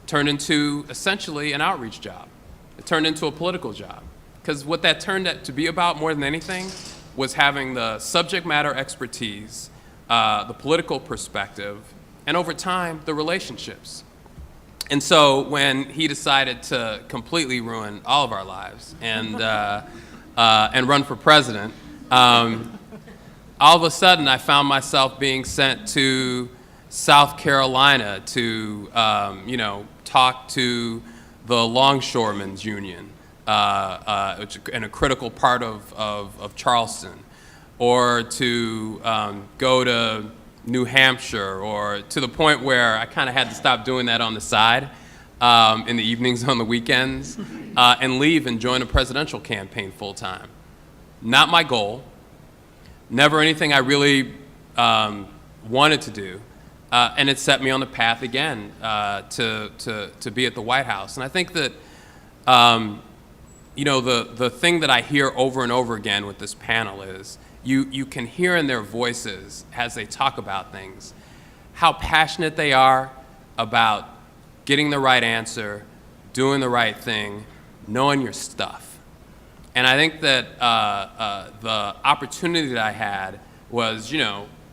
S2: turned into essentially an outreach job. It turned into a political job. Because what that turned out to be about more than anything was having the subject matter expertise, the political perspective, and over time, the relationships. And so when he decided to completely ruin all of our lives and run for president, all of a sudden I found myself being sent to South Carolina to, talk to the Longshoremen's Union, which in a critical part of Charleston, or to go to New Hampshire, or to the point where I kind of had to stop doing that on the side in the evenings on the weekends and leave and join a presidential campaign full time. Not my goal, never anything I really wanted to do. And it set me on the path again to be at the White House. And I think that, the thing that I hear over and over again with this panel is you can hear in their voices as they talk about things how passionate they are about getting the right answer, doing the right thing, knowing your stuff. And I think that the opportunity that I had was,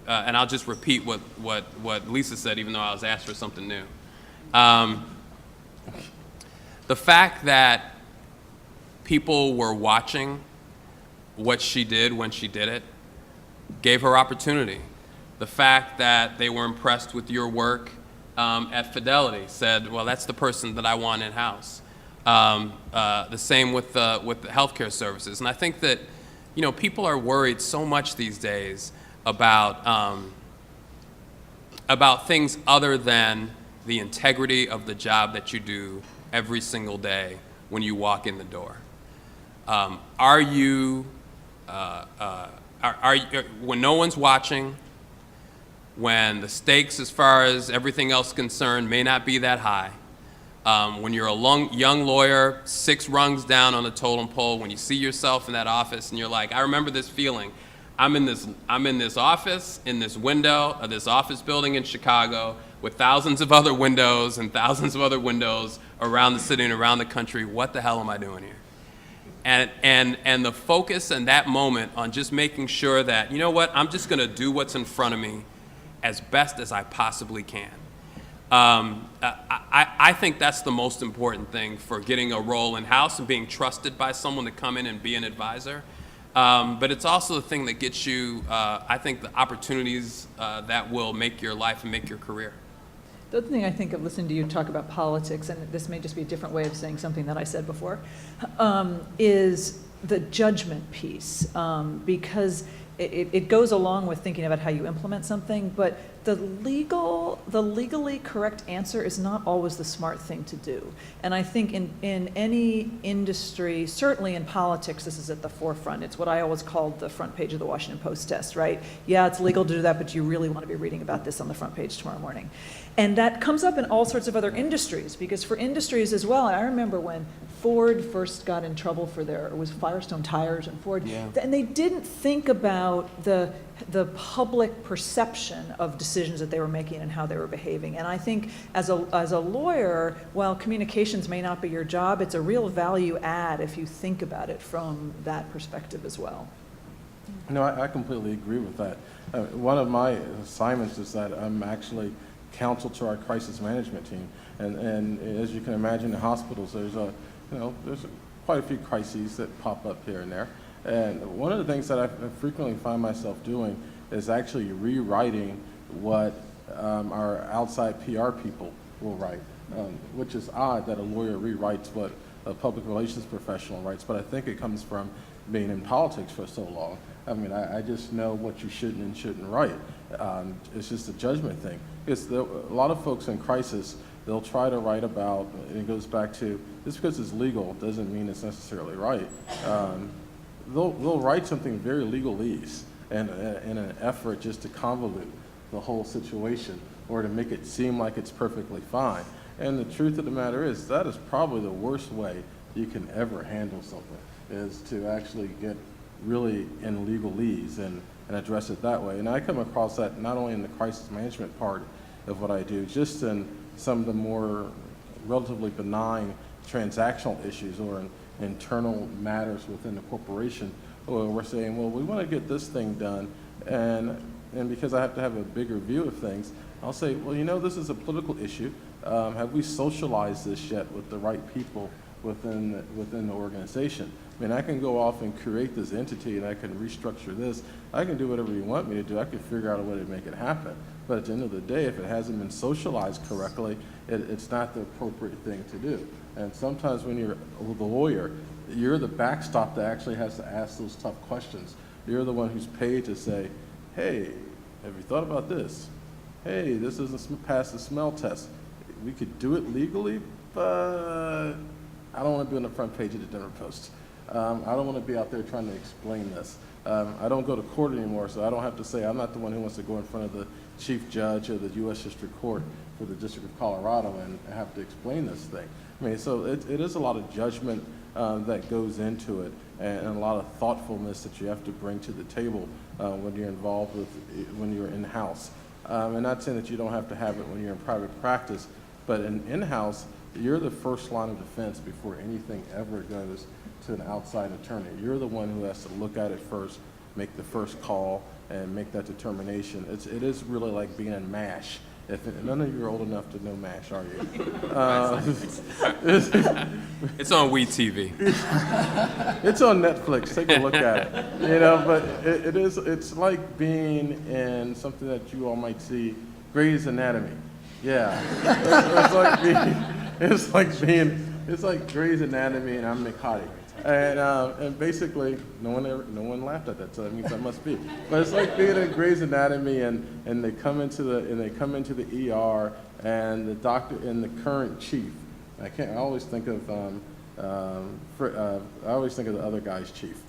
S2: and I'll just repeat what Lisa said, even though I was asked for something new. The fact that people were watching what she did when she did it gave her opportunity. The fact that they were impressed with your work at Fidelity said, well, that's the person that I want in-house. The same with the healthcare services. And I think that, you know, people are worried so much these days about things other than the integrity of the job that you do every single day when you walk in the door. Are you, when no one's watching, when the stakes as far as everything else concerned may not be that high, when you're a young lawyer, 6 rungs down on the totem pole, when you see yourself in that office and you're like, I remember this feeling. I'm in this office, in this window of this office building in Chicago with thousands of other windows and thousands of other windows around the city and around the country. What the hell am I doing here? And the focus in that moment on just making sure that, you know what, I'm just going to do what's in front of me as best as I possibly can. I think that's the most important thing for getting a role in-house and being trusted by someone to come in and be an advisor. But it's also the thing that gets you, I think, the opportunities that will make your life and make your career.
S4: The other thing I think of listening to you talk about politics, and this may just be a different way of saying something that I said before, is the judgment piece, because it goes along with thinking about how you implement something, but the legally correct answer is not always the smart thing to do. And I think in any industry, certainly in politics, this is at the forefront. It's what I always called the front page of the Washington Post test, right? Yeah, it's legal to do that, but you really want to be reading about this on the front page tomorrow morning. And that comes up in all sorts of other industries, because for industries as well, and I remember when Ford first got in trouble for it was Firestone Tires and Ford, and they didn't think about the public perception of decisions that they were making and how they were behaving. And I think as a lawyer, while communications may not be your job, it's a real value add if you think about it from that perspective as well.
S5: No, I completely agree with that. One of my assignments is that I'm actually counsel to our crisis management team. And as you can imagine, in hospitals, there's quite a few crises that pop up here and there. And one of the things that I frequently find myself doing is actually rewriting what our outside PR people will write, which is odd that a lawyer rewrites what a public relations professional writes, but I think it comes from being in politics for so long. I mean, I just know what you shouldn't and shouldn't write. It's just a judgment thing. A lot of folks in crisis, they'll try to write about, and it goes back to, just because it's legal doesn't mean it's necessarily right. They'll write something very legalese and in an effort just to convolute the whole situation or to make it seem like it's perfectly fine. And the truth of the matter is that is probably the worst way you can ever handle something, is to actually get really in legalese and address it that way. And I come across that not only in the crisis management part of what I do, just in some of the more relatively benign transactional issues or in internal matters within the corporation, where we're saying, well, we want to get this thing done, and because I have to have a bigger view of things, I'll say, well, you know, this is a political issue. Have we socialized this yet with the right people within the organization? I mean, I can go off and create this entity, and I can restructure this. I can do whatever you want me to do. I can figure out a way to make it happen. But at the end of the day, if it hasn't been socialized correctly, it's not the appropriate thing to do. And sometimes when you're the lawyer, you're the backstop that actually has to ask those tough questions. You're the one who's paid to say, hey, have you thought about this? Hey, this doesn't pass the smell test. We could do it legally, but I don't want to be on the front page of the Denver Post. I don't want to be out there trying to explain this. I don't go to court anymore, so I don't have to say, I'm not the one who wants to go in front of the chief judge of the U.S. District Court for the District of Colorado and have to explain this thing. I mean, so it is a lot of judgment that goes into it, and a lot of thoughtfulness that you have to bring to the table when you're involved when you're in-house. And not saying that you don't have to have it when you're in private practice, but in-house, you're the first line of defense before anything ever goes to an outside attorney. You're the one who has to look at it first, make the first call, and make that determination. It is really like being in MASH. None of you are old enough to know MASH, are you?
S2: It's on WeTV.
S5: It's on Netflix. Take a look at it. You know, but it's like being in something that you all might see, Grey's Anatomy. Yeah, it's like Grey's Anatomy, and I'm Nick and basically no one laughed at that, so that means I must be. But it's like being in Grey's Anatomy, and they come into the ER, and the doctor and the current chief. I always think of the other guy's chief,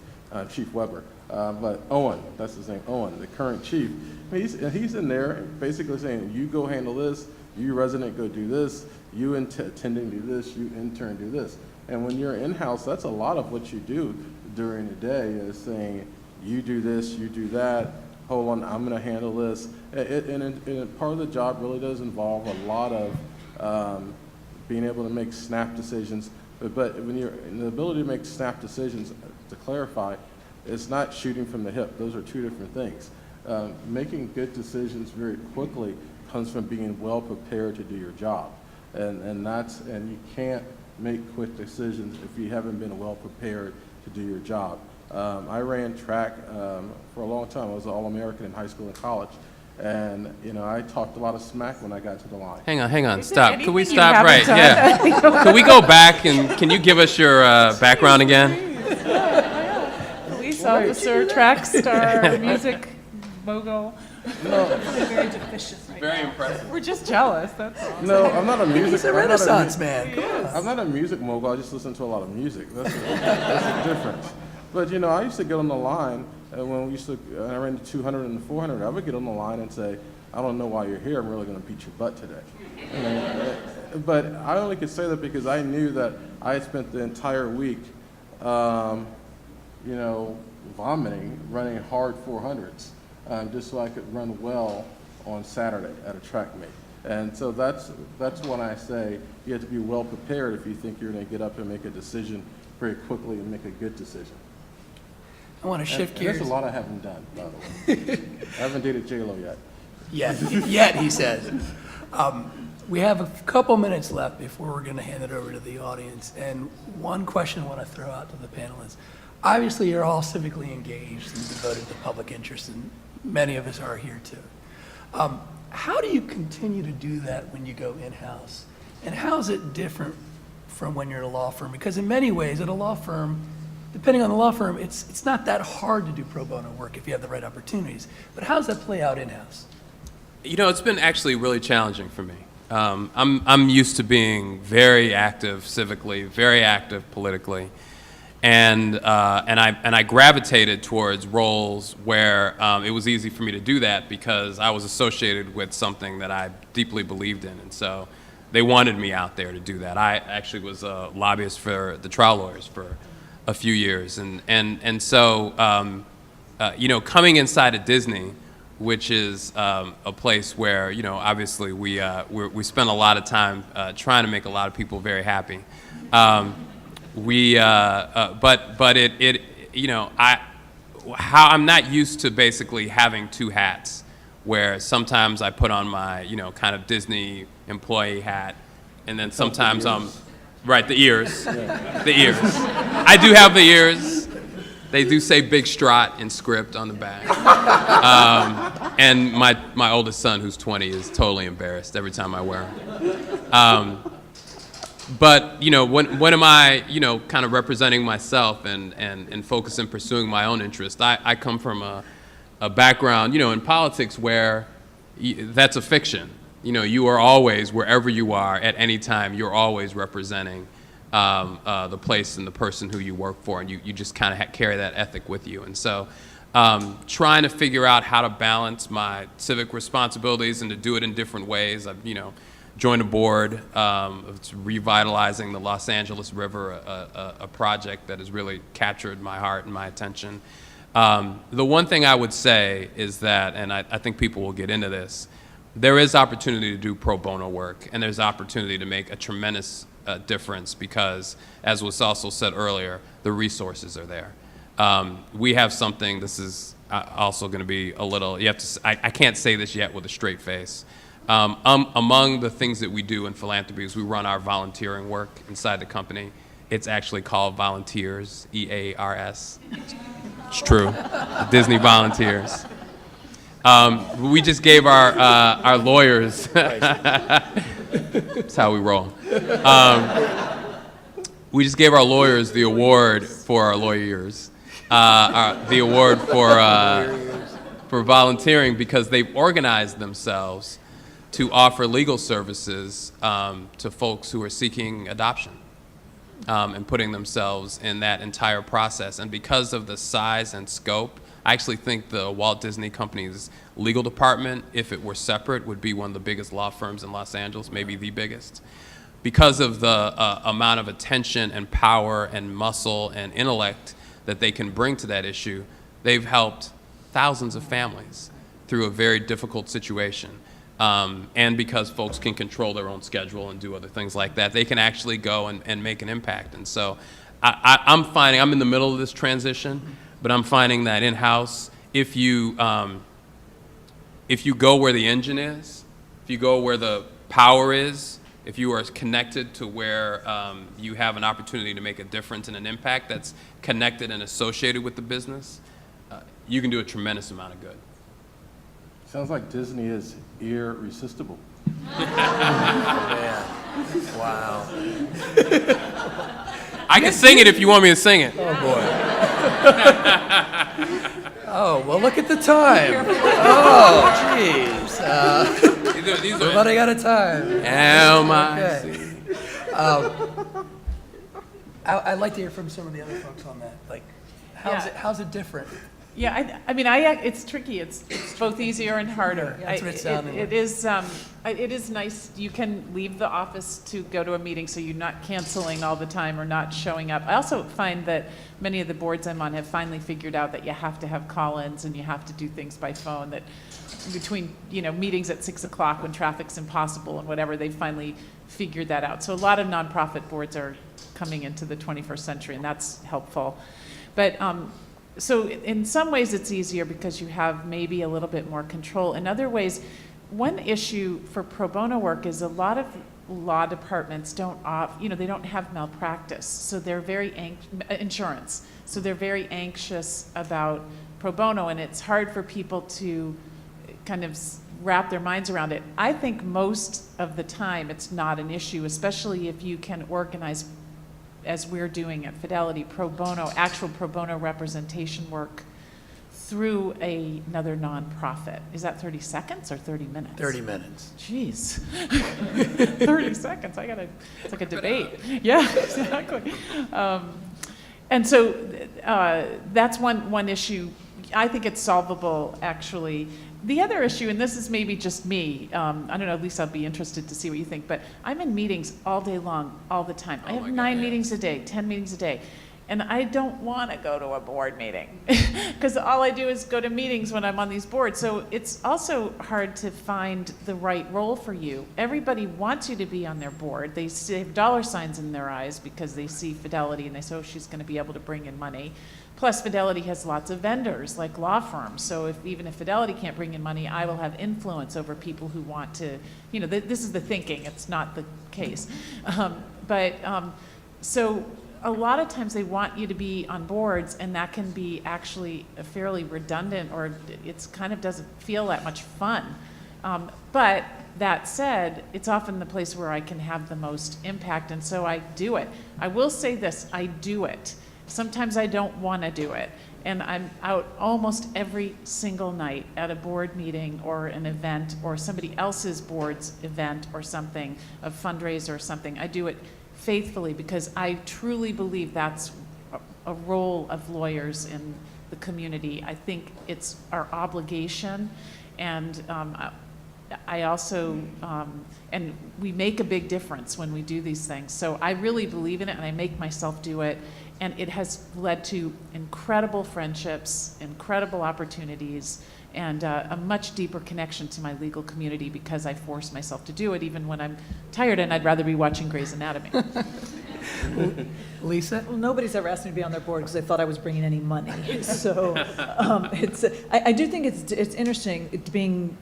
S5: Chief Weber, but Owen. That's his name, Owen, the current chief. He's in there basically saying, you go handle this, you resident go do this, you attending do this, you intern do this. And when you're in-house, that's a lot of what you do during the day is saying, you do this, you do that, hold on, I'm going to handle this. And part of the job really does involve a lot of being able to make snap decisions. But when you're in the ability to make snap decisions, to clarify, it's not shooting from the hip. Those are two different things. Making good decisions very quickly comes from being well prepared to do your job. And you can't make quick decisions if you haven't been well prepared to do your job. I ran track for a long time. I was an All-American in high school and college. And, you know, I talked a lot of smack when I got to the line.
S2: Hang on, stop. Can we
S3: anything you
S2: stop?
S3: haven't
S2: Right,
S3: done?
S2: yeah. Can we go back and can you give us your background again?
S3: Police officer, track star, music mogul.
S2: Very impressive.
S3: We're just jealous, that's all.
S5: No, I'm not a music.
S1: He's a Renaissance man. Come on.
S5: I'm not a music mogul. I just listen to a lot of music. That's the difference. But you know, I used to get on the line, and when I ran the 200 and the 400, I would get on the line and say, "I don't know why you're here. I'm really going to beat your butt today." But I only could say that because I knew that I had spent the entire week, you know, vomiting, running hard 400s, just so I could run well on Saturday at a track meet. And so that's when I say you have to be well prepared if you think you're going to get up and make a decision very quickly and make a good decision.
S1: I want to shift
S5: And
S1: gears.
S5: there's a lot I haven't done, by the way. I haven't dated J-Lo yet.
S1: Yet, he says. We have a couple minutes left before we're going to hand it over to the audience. And one question I want to throw out to the panelists. Obviously, you're all civically engaged and devoted to public interest, and many of us are here too. How do you continue to do that when you go in-house? And how is it different from when you're at a law firm? Because in many ways, at a law firm, depending on the law firm, it's not that hard to do pro bono work if you have the right opportunities. But how does that play out in-house?
S2: You know, it's been actually really challenging for me. I'm used to being very active civically, very active politically, and I gravitated towards roles where it was easy for me to do that because I was associated with something that I deeply believed in, and so they wanted me out there to do that. I actually was a lobbyist for the trial lawyers for a few years, and so you know, coming inside of Disney, which is a place where, you know, obviously we spend a lot of time trying to make a lot of people very happy. But it you know, I'm not used to basically having two hats, where sometimes I put on my, you know, kind of Disney employee hat, and then sometimes I'm right, the ears, the ears. I do have the ears. They do say Big Straut in script on the back. And my oldest son, who's 20, is totally embarrassed every time I wear them. But, you know, when am I, you know, kind of representing myself and focusing, pursuing my own interest? I come from a background, you know, in politics where that's a fiction. You know, you are always, wherever you are, at any time, you're always representing the place and the person who you work for, and you just kind of carry that ethic with you. And so trying to figure out how to balance my civic responsibilities and to do it in different ways. I've, you know, joined a board of revitalizing the Los Angeles River, a project that has really captured my heart and my attention. The one thing I would say is that, and I think people will get into this, there is opportunity to do pro bono work, and there's opportunity to make a tremendous difference because, as was also said earlier, the resources are there. We have something, this is also going to be a little, you have to, I can't say this yet with a straight face. Among the things that we do in philanthropy is we run our volunteering work inside the company. It's actually called Volunteers, EARS. It's true, Disney Volunteers. We just gave our lawyers, that's how we roll. We just gave our lawyers the award for our lawyers, the award for volunteering because they've organized themselves to offer legal services to folks who are seeking adoption and putting themselves in that entire process. And because of the size and scope, I actually think the Walt Disney Company's legal department, if it were separate, would be one of the biggest law firms in Los Angeles, maybe the biggest. Because of the amount of attention and power and muscle and intellect that they can bring to that issue, they've helped thousands of families through a very difficult situation. And because folks can control their own schedule and do other things like that, they can actually go and make an impact. And so I'm finding, I'm in the middle of this transition, but I'm finding that in-house, if you go where the engine is, if you go where the power is, if you are connected to where you have an opportunity to make a difference and an impact that's connected and associated with the business, you can do a tremendous amount of good.
S5: Sounds like Disney is irresistible.
S6: Man. Wow.
S2: I can sing it if you want me to sing it.
S6: Oh, boy.
S1: Oh, well, look at the time. Oh, jeez.
S2: These
S1: We're running out of time.
S2: Am I?
S1: Okay. I'd like to hear from some of the other folks on that. Like, how's it different?
S3: Yeah, I mean, it's tricky. It's both easier and harder.
S1: Yeah, that's what it sounded like.
S3: It is nice. You can leave the office to go to a meeting, so you're not canceling all the time or not showing up. I also find that many of the boards I'm on have finally figured out that you have to have call-ins and you have to do things by phone. That between meetings at 6 o'clock when traffic's impossible and whatever, they've finally figured that out. So a lot of nonprofit boards are coming into the 21st century, and that's helpful. But so in some ways it's easier because you have maybe a little bit more control. In other ways, one issue for pro bono work is a lot of law departments don't they don't have malpractice, so they're very insurance, so they're very anxious about pro bono, and it's hard for people to kind of wrap their minds around it. I think most of the time it's not an issue, especially if you can organize, as we're doing at Fidelity, actual pro bono representation work through another nonprofit. Is that 30 seconds or 30 minutes?
S6: 30 minutes.
S3: Jeez. 30 seconds, it's like a debate. Yeah, exactly. And so that's one issue. I think it's solvable, actually. The other issue, and this is maybe just me, I don't know, at least I'll be interested to see what you think, but I'm in meetings all day long, all the time. I have 9 meetings a day, 10 meetings a day, and I don't want to go to a board meeting because all I do is go to meetings when I'm on these boards. So it's also hard to find the right role for you. Everybody wants you to be on their board. They have dollar signs in their eyes because they see Fidelity and they say, oh, she's going to be able to bring in money. Plus, Fidelity has lots of vendors, like law firms. So even if Fidelity can't bring in money, I will have influence over people who want to, this is the thinking. It's not the case. So a lot of times they want you to be on boards, and that can be actually fairly redundant, or it's kind of doesn't feel that much fun. But that said, it's often the place where I can have the most impact, and so I do it. I will say this, I do it. Sometimes I don't want to do it, and I'm out almost every single night at a board meeting or an event or somebody else's board's event or something, a fundraiser or something. I do it faithfully because I truly believe that's a role of lawyers in the community. I think it's our obligation, and I also, and we make a big difference when we do these things. So I really believe in it, and I make myself do it. And it has led to incredible friendships, incredible opportunities, and a much deeper connection to my legal community because I force myself to do it even when I'm tired and I'd rather be watching Grey's Anatomy.
S1: Lisa?
S4: Well, nobody's ever asked me to be on their board because they thought I was bringing any money. So I do think it's interesting being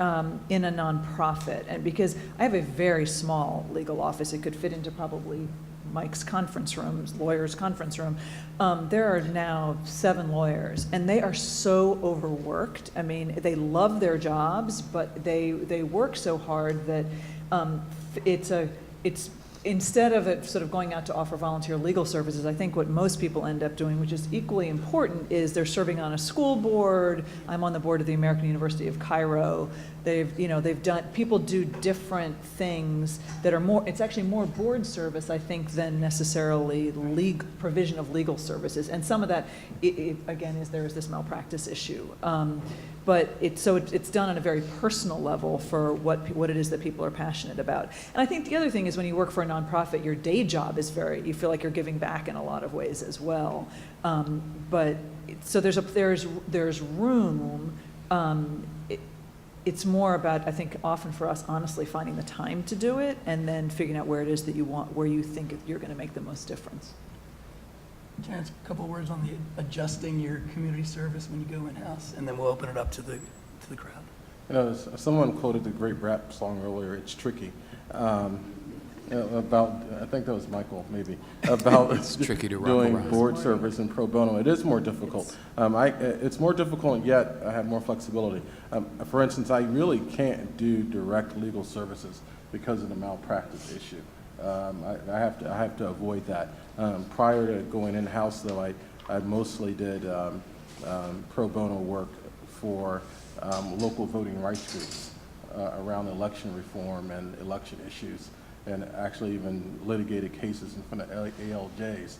S4: in a nonprofit, and because I have a very small legal office, it could fit into probably Mike's conference room, lawyer's conference room. There are now 7 lawyers, and they are so overworked. I mean, they love their jobs, but they work so hard that it's instead of it sort of going out to offer volunteer legal services, I think what most people end up doing, which is equally important, is they're serving on a school board. I'm on the board of the American University of Cairo. People do different things that are more, it's actually more board service, I think, than necessarily provision of legal services. And some of that, again, there is this malpractice issue. But it's done on a very personal level for what it is that people are passionate about. And I think the other thing is when you work for a nonprofit, your day job is you feel like you're giving back in a lot of ways as well. So there's room. It's more about, I think, often for us, honestly, finding the time to do it and then figuring out where it is that you want, where you think you're going to make the most difference.
S1: Terrance, a couple words on the adjusting your community service when you go in-house, and then we'll open it up to the crowd.
S5: You know, someone quoted the great rap song earlier, "It's Tricky," about, I think that was Michael, maybe, about
S2: It's tricky to
S5: doing
S2: wrap around.
S5: board service and pro bono. It is more difficult. It's more difficult, and yet I have more flexibility. For instance, I really can't do direct legal services because of the malpractice issue. I have to avoid that. Prior to going in-house, though, I mostly did pro bono work for local voting rights groups around election reform and election issues, and actually even litigated cases in front of ALJs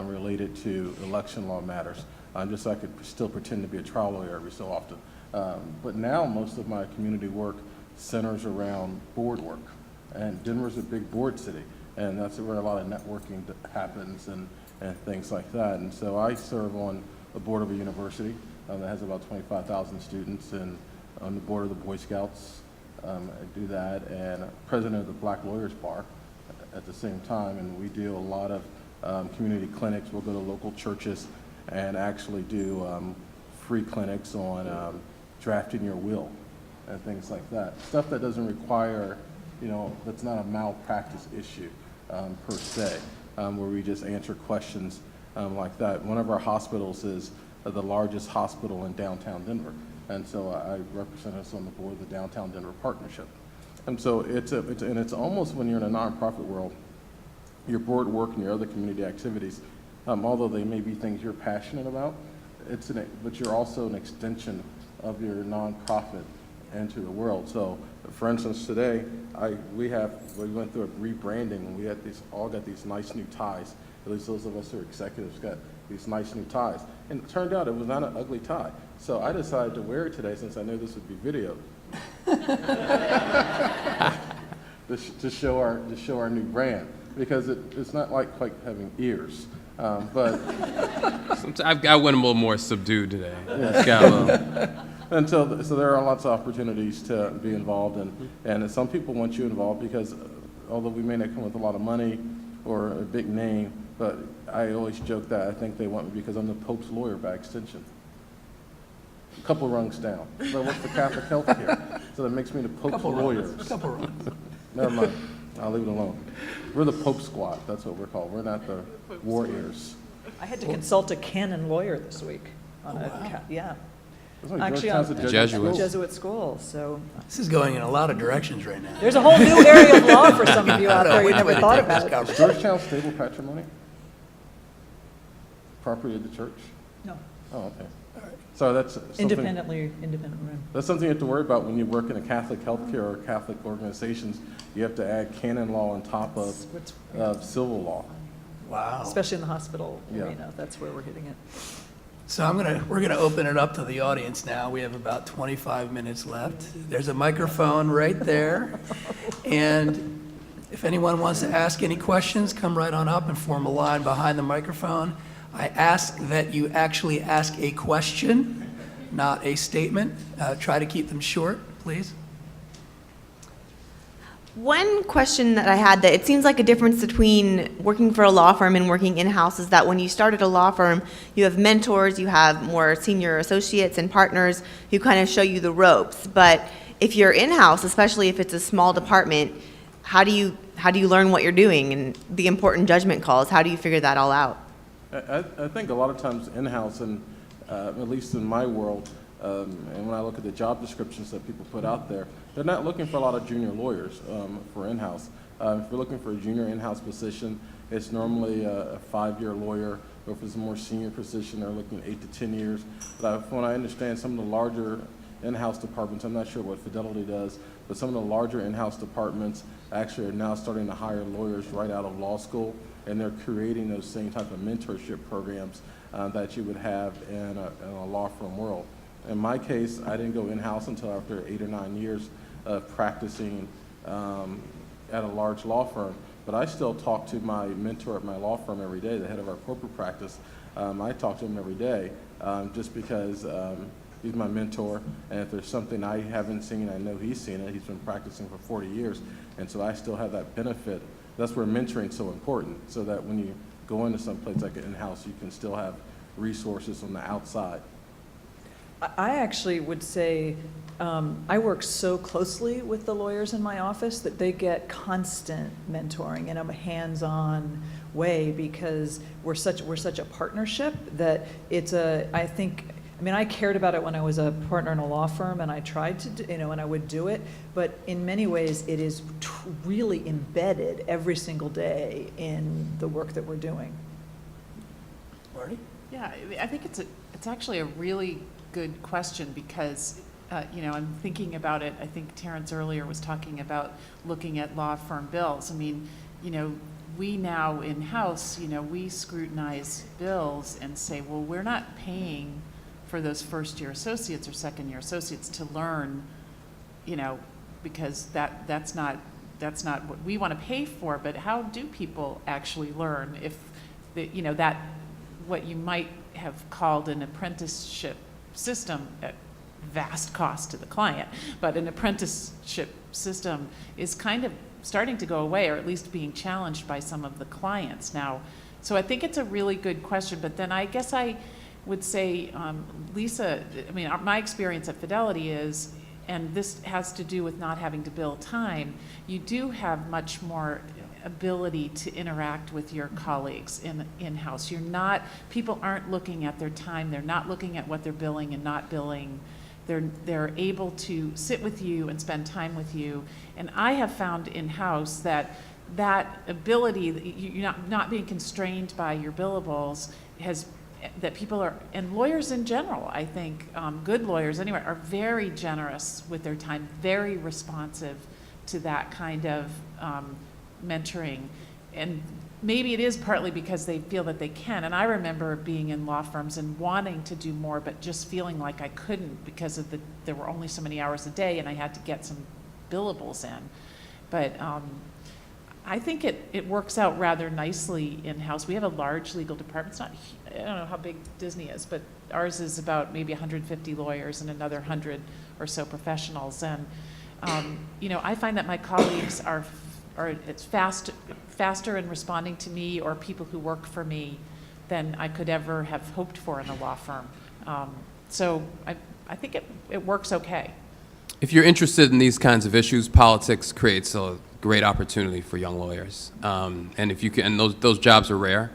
S5: related to election law matters, just so I could still pretend to be a trial lawyer every so often. But now most of my community work centers around board work, and Denver's a big board city, and that's where a lot of networking happens and things like that. And so I serve on the board of a university that has about 25,000 students, and on the board of the Boy Scouts. I do that, and president of the Black Lawyers Bar at the same time, and we do a lot of community clinics. We'll go to local churches and actually do free clinics on drafting your will and things like that. Stuff that doesn't require, that's not a malpractice issue per se, where we just answer questions like that. One of our hospitals is the largest hospital in downtown Denver, and so I represent us on the board of the Downtown Denver Partnership. And so it's almost, when you're in a nonprofit world, your board work and your other community activities, although they may be things you're passionate about, but you're also an extension of your nonprofit into the world. So, for instance, today we went through a rebranding, and we had all got these nice new ties. At least those of us who are executives got these nice new ties. And it turned out it was not an ugly tie. So I decided to wear it today, since I knew this would be videoed, to show our new brand, because it's not like quite having ears, but
S2: I went a little more subdued today.
S5: Yeah.
S2: Got a little-
S5: And so there are lots of opportunities to be involved, and some people want you involved because, although we may not come with a lot of money or a big name, but I always joke that I think they want me because I'm the Pope's lawyer by extension. A couple rungs down. But I work for Catholic Healthcare, so that makes me the Pope's lawyer.
S1: Couple runs.
S5: Never mind. I'll leave it alone. We're the Pope Squad. That's what we're called. We're not the warriors.
S4: I had to consult a canon lawyer this week. Yeah.
S5: That's why
S4: Actually,
S5: Georgetown's a
S4: on
S2: Jesuit
S5: school.
S4: Jesuit school, so
S1: This is going in a lot of directions right now.
S4: there's a whole new area of law for some of you out there. You never thought about it.
S5: Is Georgetown stable patrimony? Property of the church?
S4: No,
S5: Oh, okay. So that's something.
S4: independent room.
S5: That's something you have to worry about when you work in a Catholic healthcare or Catholic organizations. You have to add canon law on top of civil law.
S1: Wow.
S4: Especially in the hospital
S5: Yeah.
S4: arena, that's where we're hitting it.
S1: So we're gonna open it up to the audience now. We have about 25 minutes left. There's a microphone right there. And if anyone wants to ask any questions, come right on up and form a line behind the microphone. I ask that you actually ask a question, not a statement. Try to keep them short, please.
S7: One question that I had, that it seems like a difference between working for a law firm and working in-house is that when you start at a law firm, you have mentors, you have more senior associates and partners who kind of show you the ropes. But if you're in-house, especially if it's a small department, how do you learn what you're doing and the important judgment calls? How do you figure that all out?
S5: I think a lot of times in-house, and at least in my world, and when I look at the job descriptions that people put out there, they're not looking for a lot of junior lawyers for in-house. If you're looking for a junior in-house position, it's normally a 5-year lawyer, or if it's a more senior position, they're looking 8 to 10 years. But when I understand some of the larger in-house departments, I'm not sure what Fidelity does, but some of the larger in-house departments actually are now starting to hire lawyers right out of law school, and they're creating those same type of mentorship programs that you would have in a law firm world. In my case, I didn't go in-house until after 8 or 9 years of practicing at a large law firm, but I still talk to my mentor at my law firm every day, the head of our corporate practice. I talk to him every day just because he's my mentor, and if there's something I haven't seen, I know he's seen it. He's been practicing for 40 years, and so I still have that benefit. That's where mentoring is so important, so that when you go into some place like an in-house, you can still have resources on the outside.
S4: I actually would say I work so closely with the lawyers in my office that they get constant mentoring in a hands-on way, because we're such a partnership that it's I cared about it when I was a partner in a law firm, and I tried to do, and I would do it, but in many ways it is really embedded every single day in the work that we're doing.
S1: Marty?
S3: Yeah, I think it's actually a really good question, because I'm thinking about it. I think Terrance earlier was talking about looking at law firm bills. I mean, we now in-house, we scrutinize bills and say, well, we're not paying for those first-year associates or second-year associates to learn, because that's not what we want to pay for. But how do people actually learn if that what you might have called an apprenticeship system at vast cost to the client, but an apprenticeship system is kind of starting to go away, or at least being challenged by some of the clients now. So I think it's a really good question. But then I guess I would say, Lisa, my experience at Fidelity is, and this has to do with not having to bill time, you do have much more ability to interact with your colleagues in-house. People aren't looking at their time, they're not looking at what they're billing and not billing. They're able to sit with you and spend time with you. And I have found in-house that ability, you're not being constrained by your billables, that people are, and lawyers in general, I think, good lawyers anyway, are very generous with their time, very responsive to that kind of mentoring. And maybe it is partly because they feel that they can. And I remember being in law firms and wanting to do more, but just feeling like I couldn't because there were only so many hours a day and I had to get some billables in. But I think it works out rather nicely in-house. We have a large legal department. I don't know how big Disney is, but ours is about maybe 150 lawyers and another 100 or so professionals. And I find that my colleagues are it's faster in responding to me or people who work for me than I could ever have hoped for in a law firm. So I think it works okay.
S2: If you're interested in these kinds of issues, politics creates a great opportunity for young lawyers. And if you can, and those jobs are rare,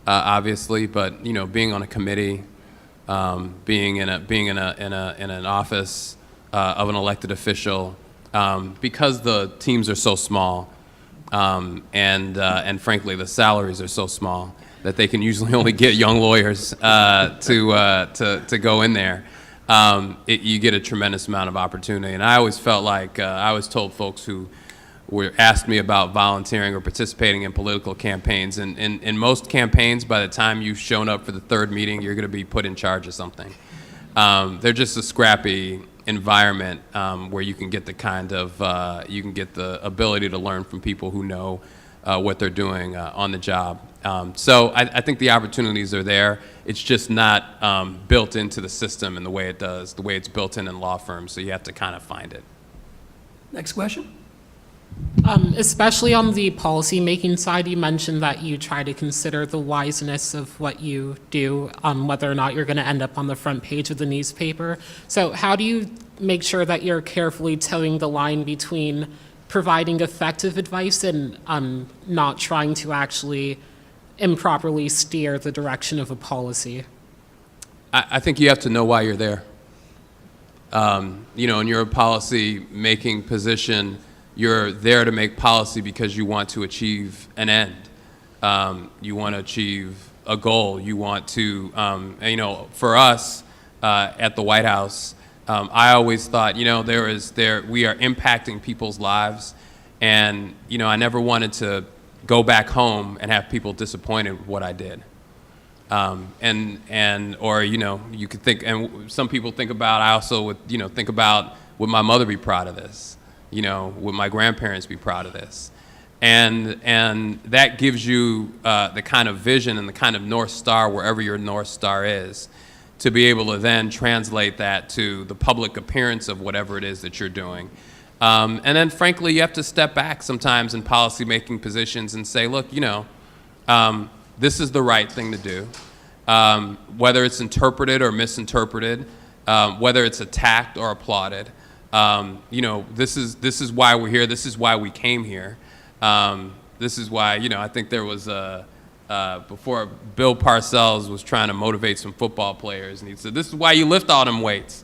S2: obviously, but being on a committee, being in an office of an elected official, because the teams are so small, and frankly the salaries are so small that they can usually only get young lawyers to go in there. You get a tremendous amount of opportunity. And I always felt like I always told folks who asked me about volunteering or participating in political campaigns, and in most campaigns, by the time you've shown up for the third meeting, you're going to be put in charge of something. They're just a scrappy environment where you can get the ability to learn from people who know what they're doing on the job. So I think the opportunities are there. It's just not built into the system in the way it's built in law firms. So you have to kind of find it.
S1: Next question.
S8: Especially on the policy-making side, you mentioned that you try to consider the wiseness of what you do, whether or not you're going to end up on the front page of the newspaper. So how do you make sure that you're carefully towing the line between providing effective advice and not trying to actually improperly steer the direction of a policy?
S2: I think you have to know why you're there. You know, in your policy-making position, you're there to make policy because you want to achieve an end. You want to achieve a goal. You want to, and, you know, for us at the White House, I always thought, you know, we are impacting people's lives, and, you know, I never wanted to go back home and have people disappointed with what I did. Or, you know, you could think, and some people think about, I also would, you know, think about, would my mother be proud of this? You know, would my grandparents be proud of this? And that gives you the kind of vision and the kind of North Star, wherever your North Star is, to be able to then translate that to the public appearance of whatever it is that you're doing. And then, frankly, you have to step back sometimes in policy-making positions and say, look, you know, this is the right thing to do. Whether it's interpreted or misinterpreted, whether it's attacked or applauded. You know, this is why we're here. This is why we came here. This is why, you know, I think there was before Bill Parcells was trying to motivate some football players, and he said, this is why you lift all them weights.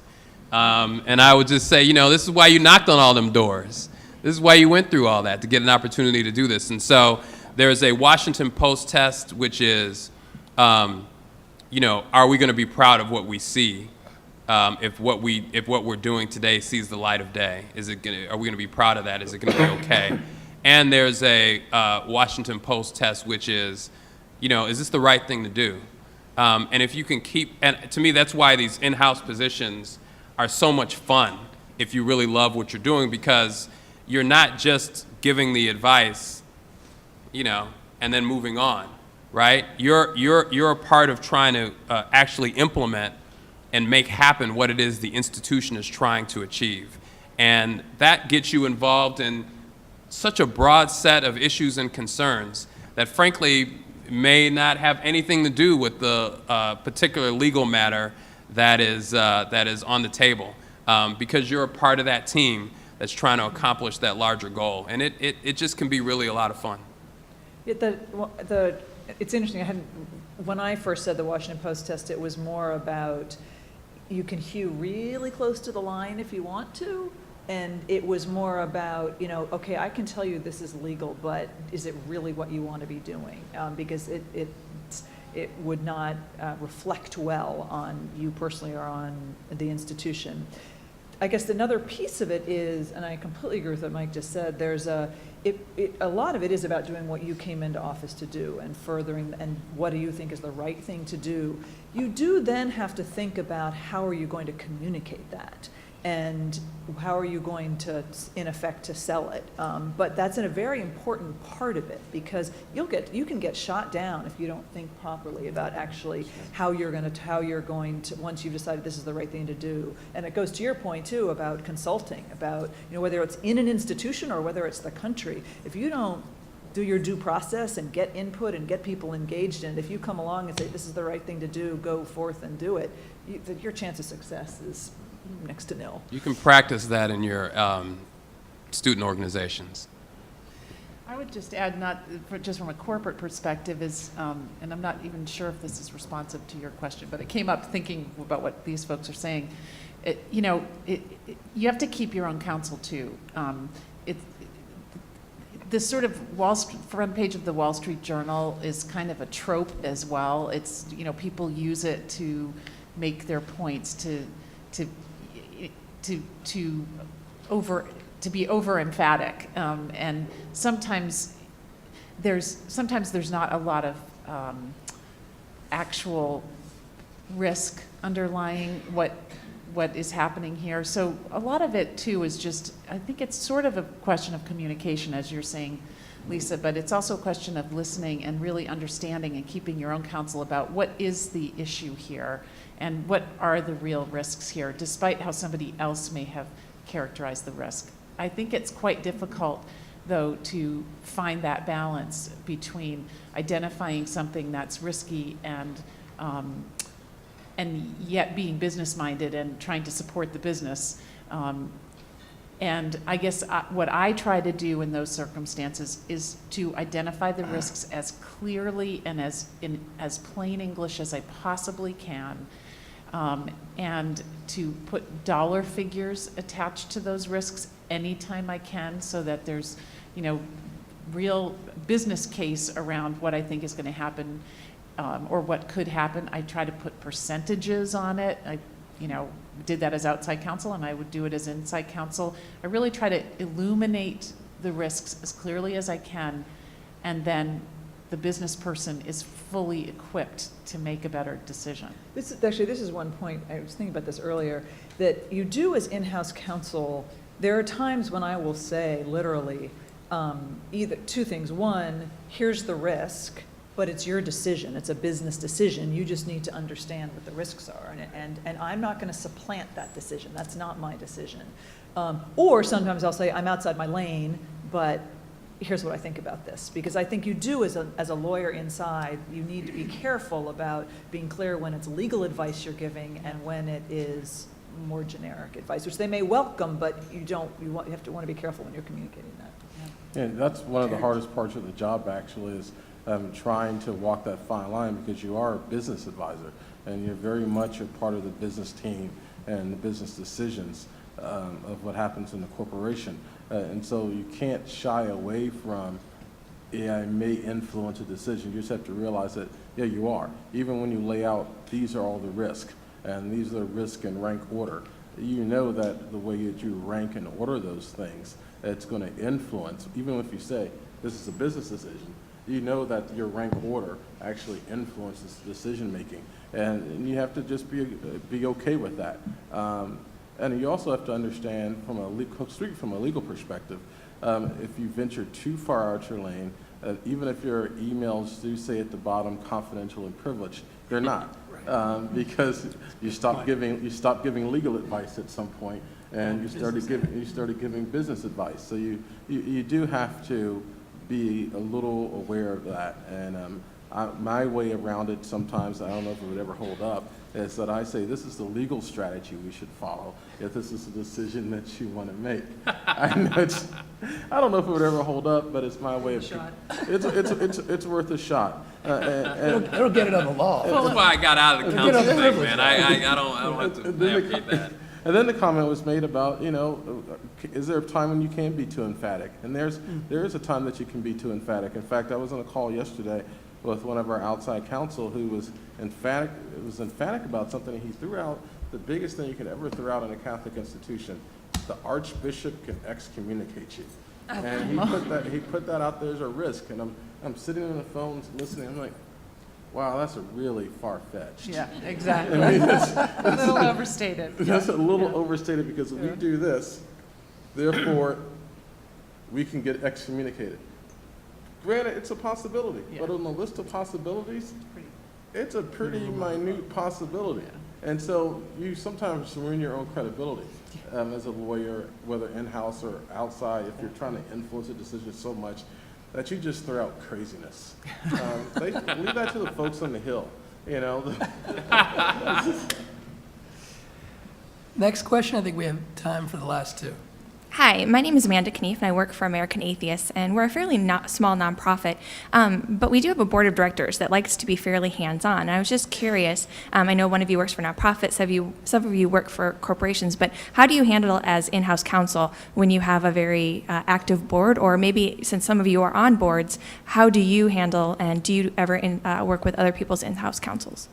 S2: And I would just say, you know, this is why you knocked on all them doors. This is why you went through all that, to get an opportunity to do this. And so there's a Washington Post test, which is, you know, are we going to be proud of what we see? If what we're doing today sees the light of day, are we going to be proud of that? Is it going to be okay? And there's a Washington Post test, which is, you know, is this the right thing to do? And if you can keep, and to me, that's why these in-house positions are so much fun if you really love what you're doing, because you're not just giving the advice, you know, and then moving on, right? You're a part of trying to actually implement and make happen what it is the institution is trying to achieve. And that gets you involved in such a broad set of issues and concerns that frankly may not have anything to do with the particular legal matter that is on the table, because you're a part of that team that's trying to accomplish that larger goal. And it just can be really a lot of fun.
S4: It's interesting, when I first said the Washington Post test, it was more about you can hew really close to the line if you want to, and it was more about, you know, okay, I can tell you this is legal, but is it really what you want to be doing? Because it would not reflect well on you personally or on the institution. I guess another piece of it is, and I completely agree with what Mike just said, there's a lot of it is about doing what you came into office to do and furthering, and what do you think is the right thing to do. You do then have to think about how are you going to communicate that, and how are you going to, in effect, to sell it. But that's a very important part of it, because you can get shot down if you don't think properly about actually how you're going to, once you've decided this is the right thing to do. And it goes to your point too about consulting, about, you know, whether it's in an institution or whether it's the country. If you don't do your due process and get input and get people engaged in it, if you come along and say this is the right thing to do, go forth and do it, your chance of success is next to nil.
S2: You can practice that in your student organizations.
S3: I would just add, just from a corporate perspective, is, and I'm not even sure if this is responsive to your question, but it came up thinking about what these folks are saying. You have to keep your own counsel too. This sort of front page of the Wall Street Journal is kind of a trope as well. It's, you know, people use it to make their points, to be over emphatic, and sometimes there's not a lot of actual risk underlying what is happening here. So a lot of it too is just, I think it's sort of a question of communication, as you're saying, Lisa, but it's also a question of listening and really understanding and keeping your own counsel about what is the issue here and what are the real risks here, despite how somebody else may have characterized the risk. I think it's quite difficult though, to find that balance between identifying something that's risky and yet being business-minded and trying to support the business. And I guess what I try to do in those circumstances is to identify the risks as clearly and as plain English as I possibly can, and to put dollar figures attached to those risks anytime I can, so that there's, real business case around what I think is going to happen, or what could happen. I try to put percentages on it. I did that as outside counsel, and I would do it as inside counsel. I really try to illuminate the risks as clearly as I can, and then the business person is fully equipped to make a better decision.
S4: This is one point, I was thinking about this earlier, that you do as in-house counsel. There are times when I will say, literally, either two things. One, here's the risk, but it's your decision. It's a business decision. You just need to understand what the risks are. And I'm not going to supplant that decision. That's not my decision. Or sometimes I'll say, I'm outside my lane, but here's what I think about this. Because I think you do, as a lawyer inside, you need to be careful about being clear when it's legal advice you're giving and when it is more generic advice, which they may welcome, but you have to want to be careful when you're communicating that.
S5: Yeah, that's one of the hardest parts of the job, actually, is trying to walk that fine line, because you are a business advisor and you're very much a part of the business team and the business decisions of what happens in the corporation. And so you can't shy away from, it may influence a decision. You just have to realize that, yeah, you are. Even when you lay out, these are all the risks, and these are risk in rank order. You know that the way that you rank and order those things, it's going to influence, even if you say, this is a business decision, you know that your rank order actually influences decision making, and you have to just be okay with that. And you also have to understand from a legal perspective, if you venture too far out your lane, even if your emails do say at the bottom confidential and privileged, they're not, because you stop giving legal advice at some point, and you started giving business advice. So you do have to be a little aware of that. And my way around it, sometimes, I don't know if it would ever hold up, is that I say, this is the legal strategy we should follow if this is a decision that you want to make. I don't know if it would ever hold up, but it's my way of, it's worth a shot.
S1: It'll get it on the law.
S2: That's why I got out of the counsel thing, man. I don't have to navigate that.
S5: And then the comment was made about, is there a time when you can be too emphatic? And there is a time that you can be too emphatic. In fact, I was on a call yesterday with one of our outside counsel who was emphatic about something, and he threw out the biggest thing you could ever throw out in a Catholic institution: the Archbishop can excommunicate you. And he put that out there as a risk. And I'm sitting on the phone listening. I'm like, wow, that's a really far-fetched.
S3: Yeah, exactly.
S5: I mean,
S3: A little overstated.
S5: That's a little overstated, because if we do this, therefore, we can get excommunicated. Granted, it's a possibility, but on the list of possibilities, it's a pretty minute possibility. And so you sometimes ruin your own credibility as a lawyer, whether in-house or outside, if you're trying to influence a decision so much that you just throw out craziness. Leave that to the folks on the Hill,
S1: Next question, I think we have time for the last two.
S9: Hi, my name is Amanda Knief, and I work for American Atheists, and we're a fairly small nonprofit, but we do have a board of directors that likes to be fairly hands-on. And I was just curious, I know one of you works for nonprofits, some of you work for corporations, but how do you handle as in-house counsel when you have a very active board, or maybe since some of you are on boards, how do you handle, and do you ever work with other people's in-house counsels?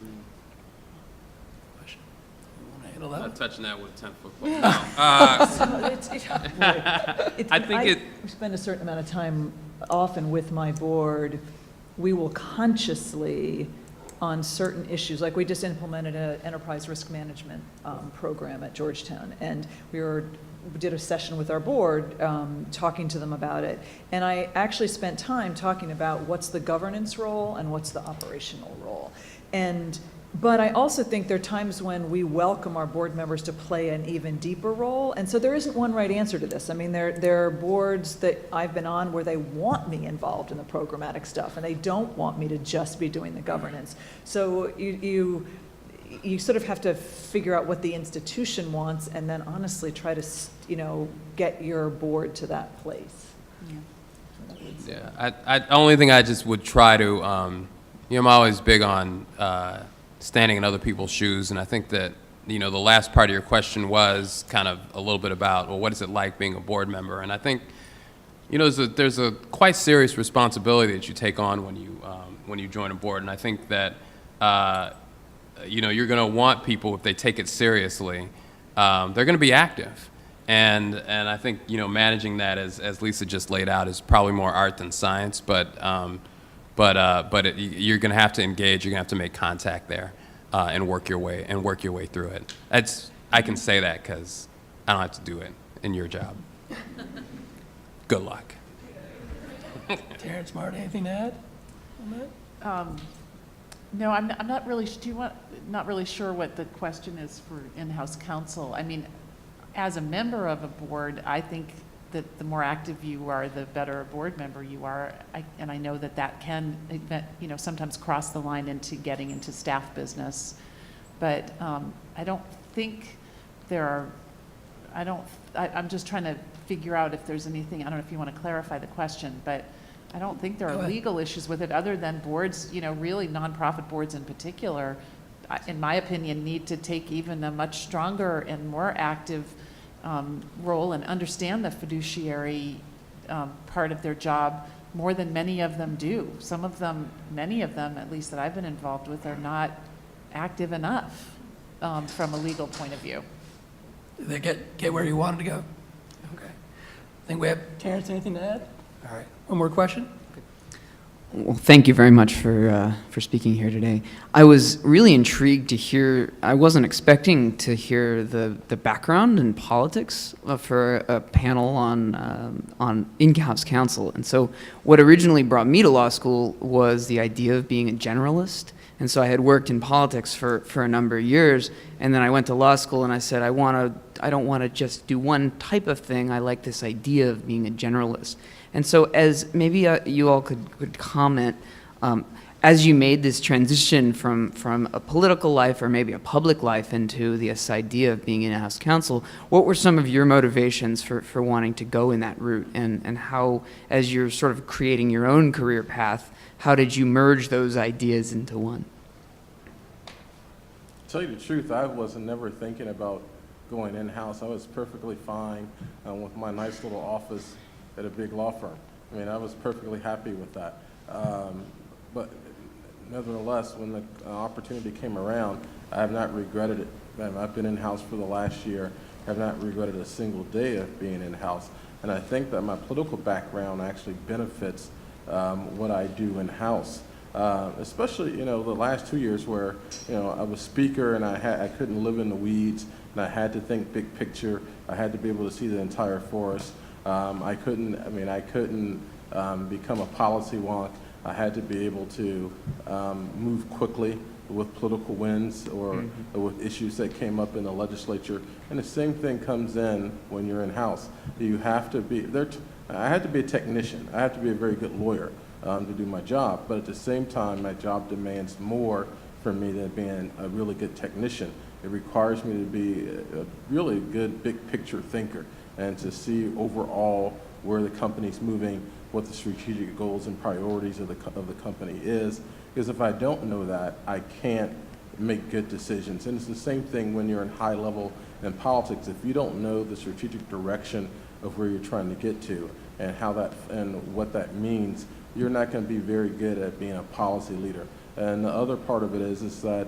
S2: I'm not touching that with a 10-foot pole.
S4: I spend a certain amount of time often with my board. We will consciously, on certain issues, like we just implemented an enterprise risk management program at Georgetown, and we did a session with our board talking to them about it. And I actually spent time talking about what's the governance role and what's the operational role. And But I also think there are times when we welcome our board members to play an even deeper role. And so there isn't one right answer to this. I mean, there are boards that I've been on where they want me involved in the programmatic stuff, and they don't want me to just be doing the governance. So you sort of have to figure out what the institution wants, and then honestly try to, get your board to that place.
S2: Yeah, only thing I just would try to, I'm always big on standing in other people's shoes, and I think that, the last part of your question was kind of a little bit about, well, what is it like being a board member? And I think, there's a quite serious responsibility that you take on when you join a board, and I think that, you're going to want people, if they take it seriously, they're going to be active. And I think, managing that, as Lisa just laid out, is probably more art than science, but you're going to have to engage. You're going to have to make contact there, and work your way through it. I can say that because I don't have to do it in your job. Good luck.
S1: Terrance, Marty, anything to add on that?
S3: No, I'm not really. Not really sure what the question is for in-house counsel. I mean, as a member of a board, I think that the more active you are, the better a board member you are. And I know that can, sometimes cross the line into getting into staff business. But I don't think there are, I'm just trying to figure out if there's anything, I don't know if you want to clarify the question, but I don't think there are legal issues with it other than boards, really nonprofit boards in particular, in my opinion, need to take even a much stronger and more active role and understand the fiduciary part of their job more than many of them do. Many of them, at least that I've been involved with, are not active enough from a legal point of view.
S1: Did they get where you wanted to go? Okay. I think we have, Terrance, anything to add? All right. One more question?
S6: Well, thank you very much for speaking here today. I was really intrigued to hear, I wasn't expecting to hear the background in politics for a panel on in-house counsel. And so what originally brought me to law school was the idea of being a generalist. And so I had worked in politics for a number of years, and then I went to law school and I said, I don't want to just do one type of thing. I like this idea of being a generalist. And so as maybe you all could comment, as you made this transition from a political life or maybe a public life into this idea of being in-house counsel, what were some of your motivations for wanting to go in that route? And how, as you're sort of creating your own career path, how did you merge those ideas into one?
S5: To tell you the truth, I wasn't never thinking about going in-house. I was perfectly fine with my nice little office at a big law firm. I mean, I was perfectly happy with that. But nevertheless, when the opportunity came around, I have not regretted it. I've been in-house for the last year. I have not regretted a single day of being in-house. And I think that my political background actually benefits what I do in-house. Especially, the last 2 years where, I was speaker and I couldn't live in the weeds, and I had to think big picture. I had to be able to see the entire forest. I couldn't become a policy wonk. I had to be able to move quickly with political wins or with issues that came up in the legislature. And the same thing comes in when you're in-house. You have to be there. I had to be a technician. I have to be a very good lawyer to do my job. But at the same time, my job demands more from me than being a really good technician. It requires me to be a really good big picture thinker and to see overall where the company's moving, what the strategic goals and priorities of the company is. Because if I don't know that, I can't make good decisions. And it's the same thing when you're in high level in politics. If you don't know the strategic direction of where you're trying to get to and how that and what that means, you're not going to be very good at being a policy leader. And the other part of it is that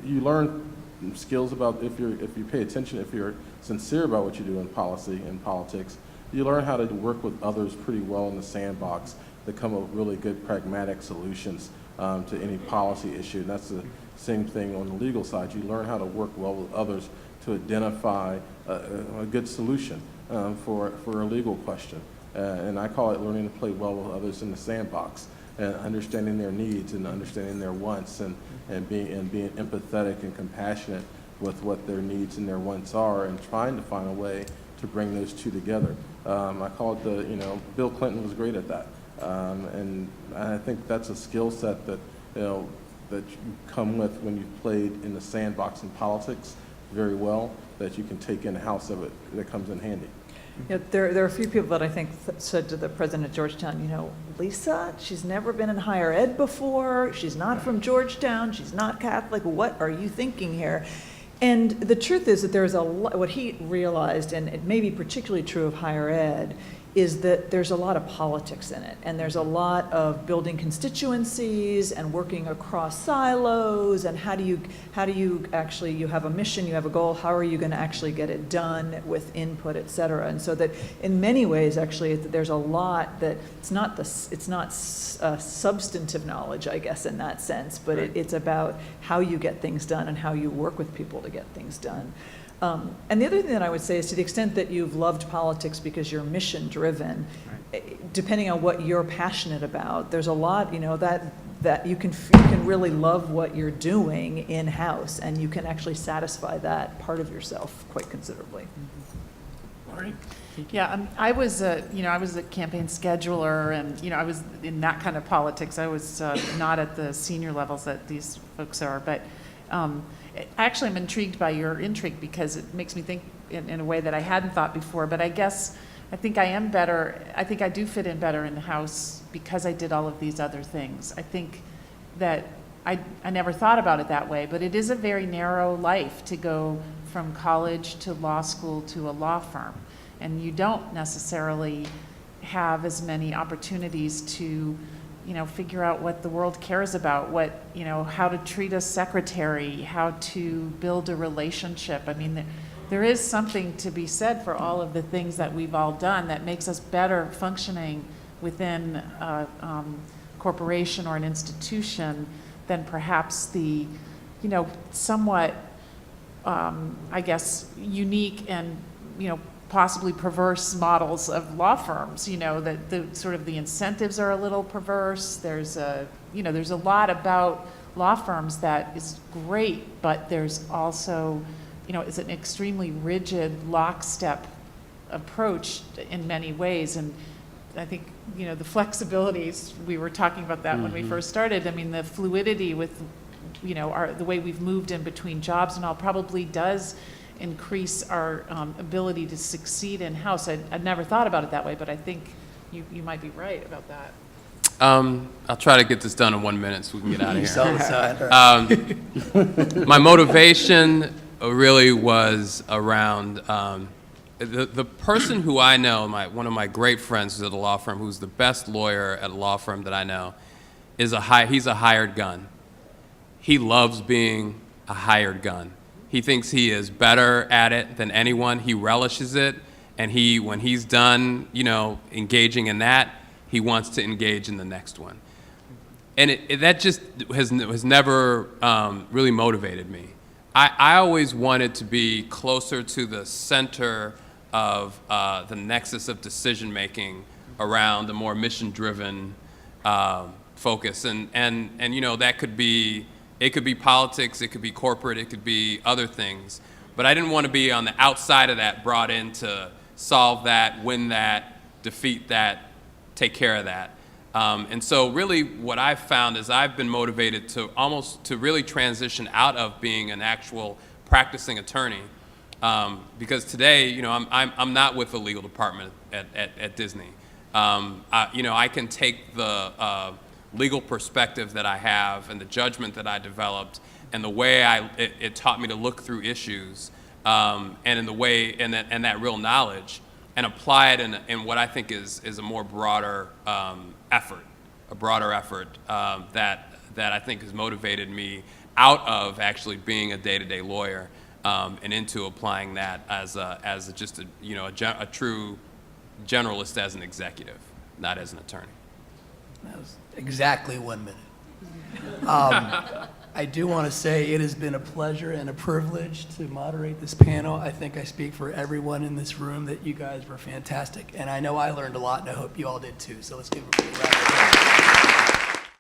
S5: you learn skills about if you pay attention, if you're sincere about what you do in policy and politics, you learn how to work with others pretty well in the sandbox to come up with really good pragmatic solutions to any policy issue. And that's the same thing on the legal side. You learn how to work well with others to identify a good solution for a legal question. And I call it learning to play well with others in the sandbox. and understanding their needs and understanding their wants and being empathetic and compassionate with what their needs and their wants are, and trying to find a way to bring those two together. I call it Bill Clinton was great at that. And I think that's a skill set that, that you come with when you've played in the sandbox in politics very well, that you can take in-house of it, that comes in handy.
S4: Yeah, there are a few people that I think said to the president of Georgetown, Lisa, she's never been in higher ed before, she's not from Georgetown, she's not Catholic, what are you thinking here? And the truth is that there's what he realized, and it may be particularly true of higher ed, is that there's a lot of politics in it, and there's a lot of building constituencies and working across silos, and how do you actually, you have a mission, you have a goal, how are you going to actually get it done with input, et cetera. And so that in many ways, actually, there's a lot that it's not substantive knowledge, I guess, in that sense, but it's about how you get things done and how you work with people to get things done. And the other thing that I would say is, to the extent that you've loved politics because you're mission driven, depending on what you're passionate about, there's a lot, that you can really love what you're doing in-house, and you can actually satisfy that part of yourself quite considerably.
S1: Marty?
S3: Yeah, I was a campaign scheduler, and I was in that kind of politics. I was not at the senior levels that these folks are, but actually I'm intrigued by your intrigue, because it makes me think in a way that I hadn't thought before. But I think I am better. I think I do fit in better in the House because I did all of these other things. I think that I never thought about it that way, but it is a very narrow life to go from college to law school to a law firm. And you don't necessarily have as many opportunities to figure out what the world cares about, how to treat a secretary, how to build a relationship. I mean, there is something to be said for all of the things that we've all done that makes us better functioning within a corporation or an institution than perhaps the, somewhat, I guess, unique and, possibly perverse models of law firms, that the sort of the incentives are a little perverse. There's a lot about law firms that is great, but there's also, it's an extremely rigid, lockstep approach in many ways. And I think, the flexibilities, we were talking about that when we first started. I mean, the fluidity with, the way we've moved in between jobs and all probably does increase our ability to succeed in-house. I'd never thought about it that way, but I think you might be right about that.
S2: I'll try to get this done in 1 minute so we can get out of here.
S1: Sell the side.
S2: My motivation really was around the person who I know, one of my great friends who's at a law firm, who's the best lawyer at a law firm that I know, he's a hired gun. He loves being a hired gun. He thinks he is better at it than anyone. He relishes it, and when he's done, engaging in that, he wants to engage in the next one. And that just has never really motivated me. I always wanted to be closer to the center of the nexus of decision making around the more mission-driven focus, and that could be. It could be politics, it could be corporate, it could be other things. But I didn't want to be on the outside of that, brought in to solve that, win that, defeat that, take care of that. And so really what I've found is I've been motivated to really transition out of being an actual practicing attorney. Because today, I'm not with the legal department at Disney. I can take the legal perspective that I have and the judgment that I developed and the way it taught me to look through issues and in the way and that real knowledge, and apply it in what I think is a more broader effort that I think has motivated me out of actually being a day-to-day lawyer and into applying that as just a true generalist as an executive, not as an attorney.
S1: That was exactly 1 minute. I do want to say it has been a pleasure and a privilege to moderate this panel. I think I speak for everyone in this room that you guys were fantastic. And I know I learned a lot, and I hope you all did too. So let's give a big round of applause.